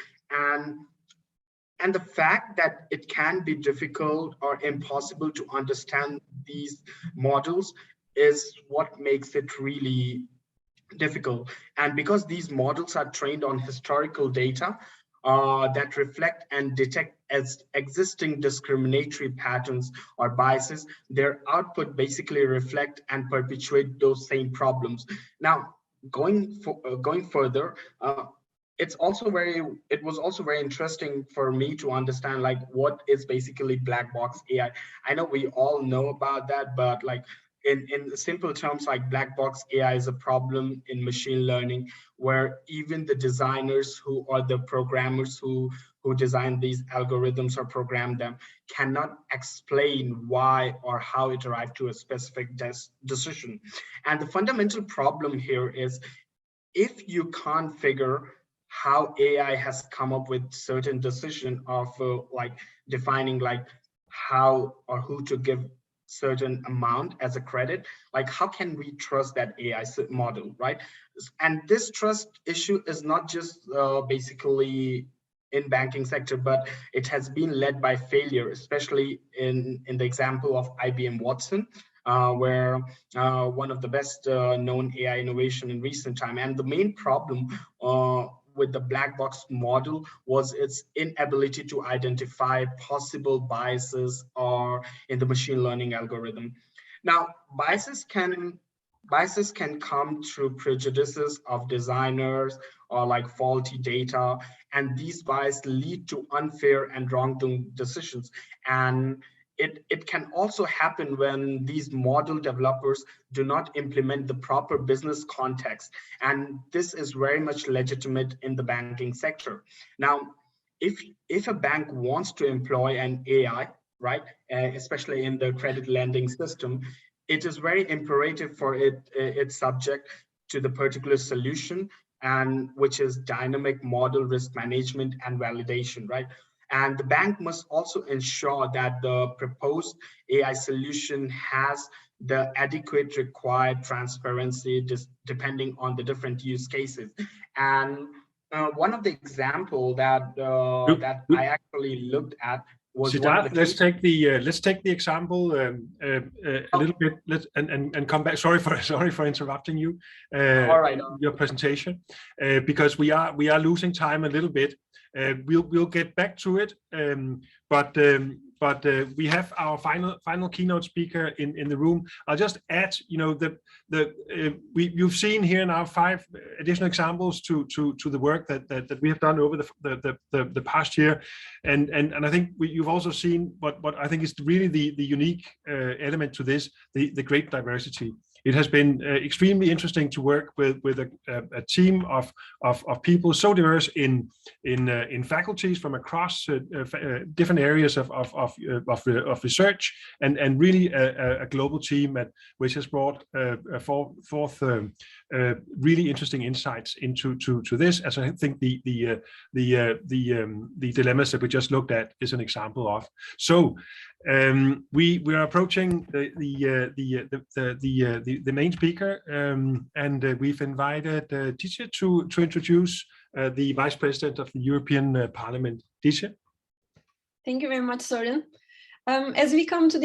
and the fact that it can be difficult or impossible to understand these models is what makes it really difficult. And because these models are trained on historical data that reflect and detect as existing discriminatory patterns or biases, their output basically reflect and perpetuate those same problems. Now, going further, it was also very interesting for me to understand like what is basically black box AI. I know we all know about that, but like in simple terms, like black box AI is a problem in machine learning where even the designers or the programmers who design these algorithms or program them cannot explain why or how it arrived to a specific decision. And the fundamental problem here is if you can't figure how AI has come up with certain decision of like defining like how or who to give certain amount as a credit, like how can we trust that AI model, right? And this trust issue is not just basically in banking sector, but it has been led by failure, especially in the example of IBM Watson, where one of the best known AI innovation in recent time. And the main problem with the black box model was its inability to identify possible biases or in the machine learning algorithm. Now, biases can come through prejudices of designers or like faulty data, and these biases lead to unfair and wrongdoing decisions. And it can also happen when these model developers do not implement the proper business context. And this is very much legitimate in the banking sector. Now, if a bank wants to employ an AI, right, especially in the credit lending system, it is very imperative for its subject to the particular solution, and which is dynamic model risk management and validation, right? And the bank must also ensure that the proposed AI solution has the adequate required transparency depending on the different use cases. And one of the example that I actually looked at was Siddharth, let's take the example a little bit. And come back. Sorry for interrupting you. All right. Your presentation, because we are losing time a little bit. We'll get back to it, but we have our final keynote speaker in the room. I'll just add, you know, you've seen here now 5 additional examples to the work that we have done over the past year, and I think you've also seen what I think is really the unique element to this, the great diversity. It has been extremely interesting to work with a team of people so diverse in faculties from across different areas of research, and really a global team which has brought forth really interesting insights into this, as I think the dilemmas that we just looked at is an example of. So we are approaching the main speaker, and we've invited Ditte to introduce the Vice President of the European Parliament. Ditte. Thank you very much, Søren. As we come to the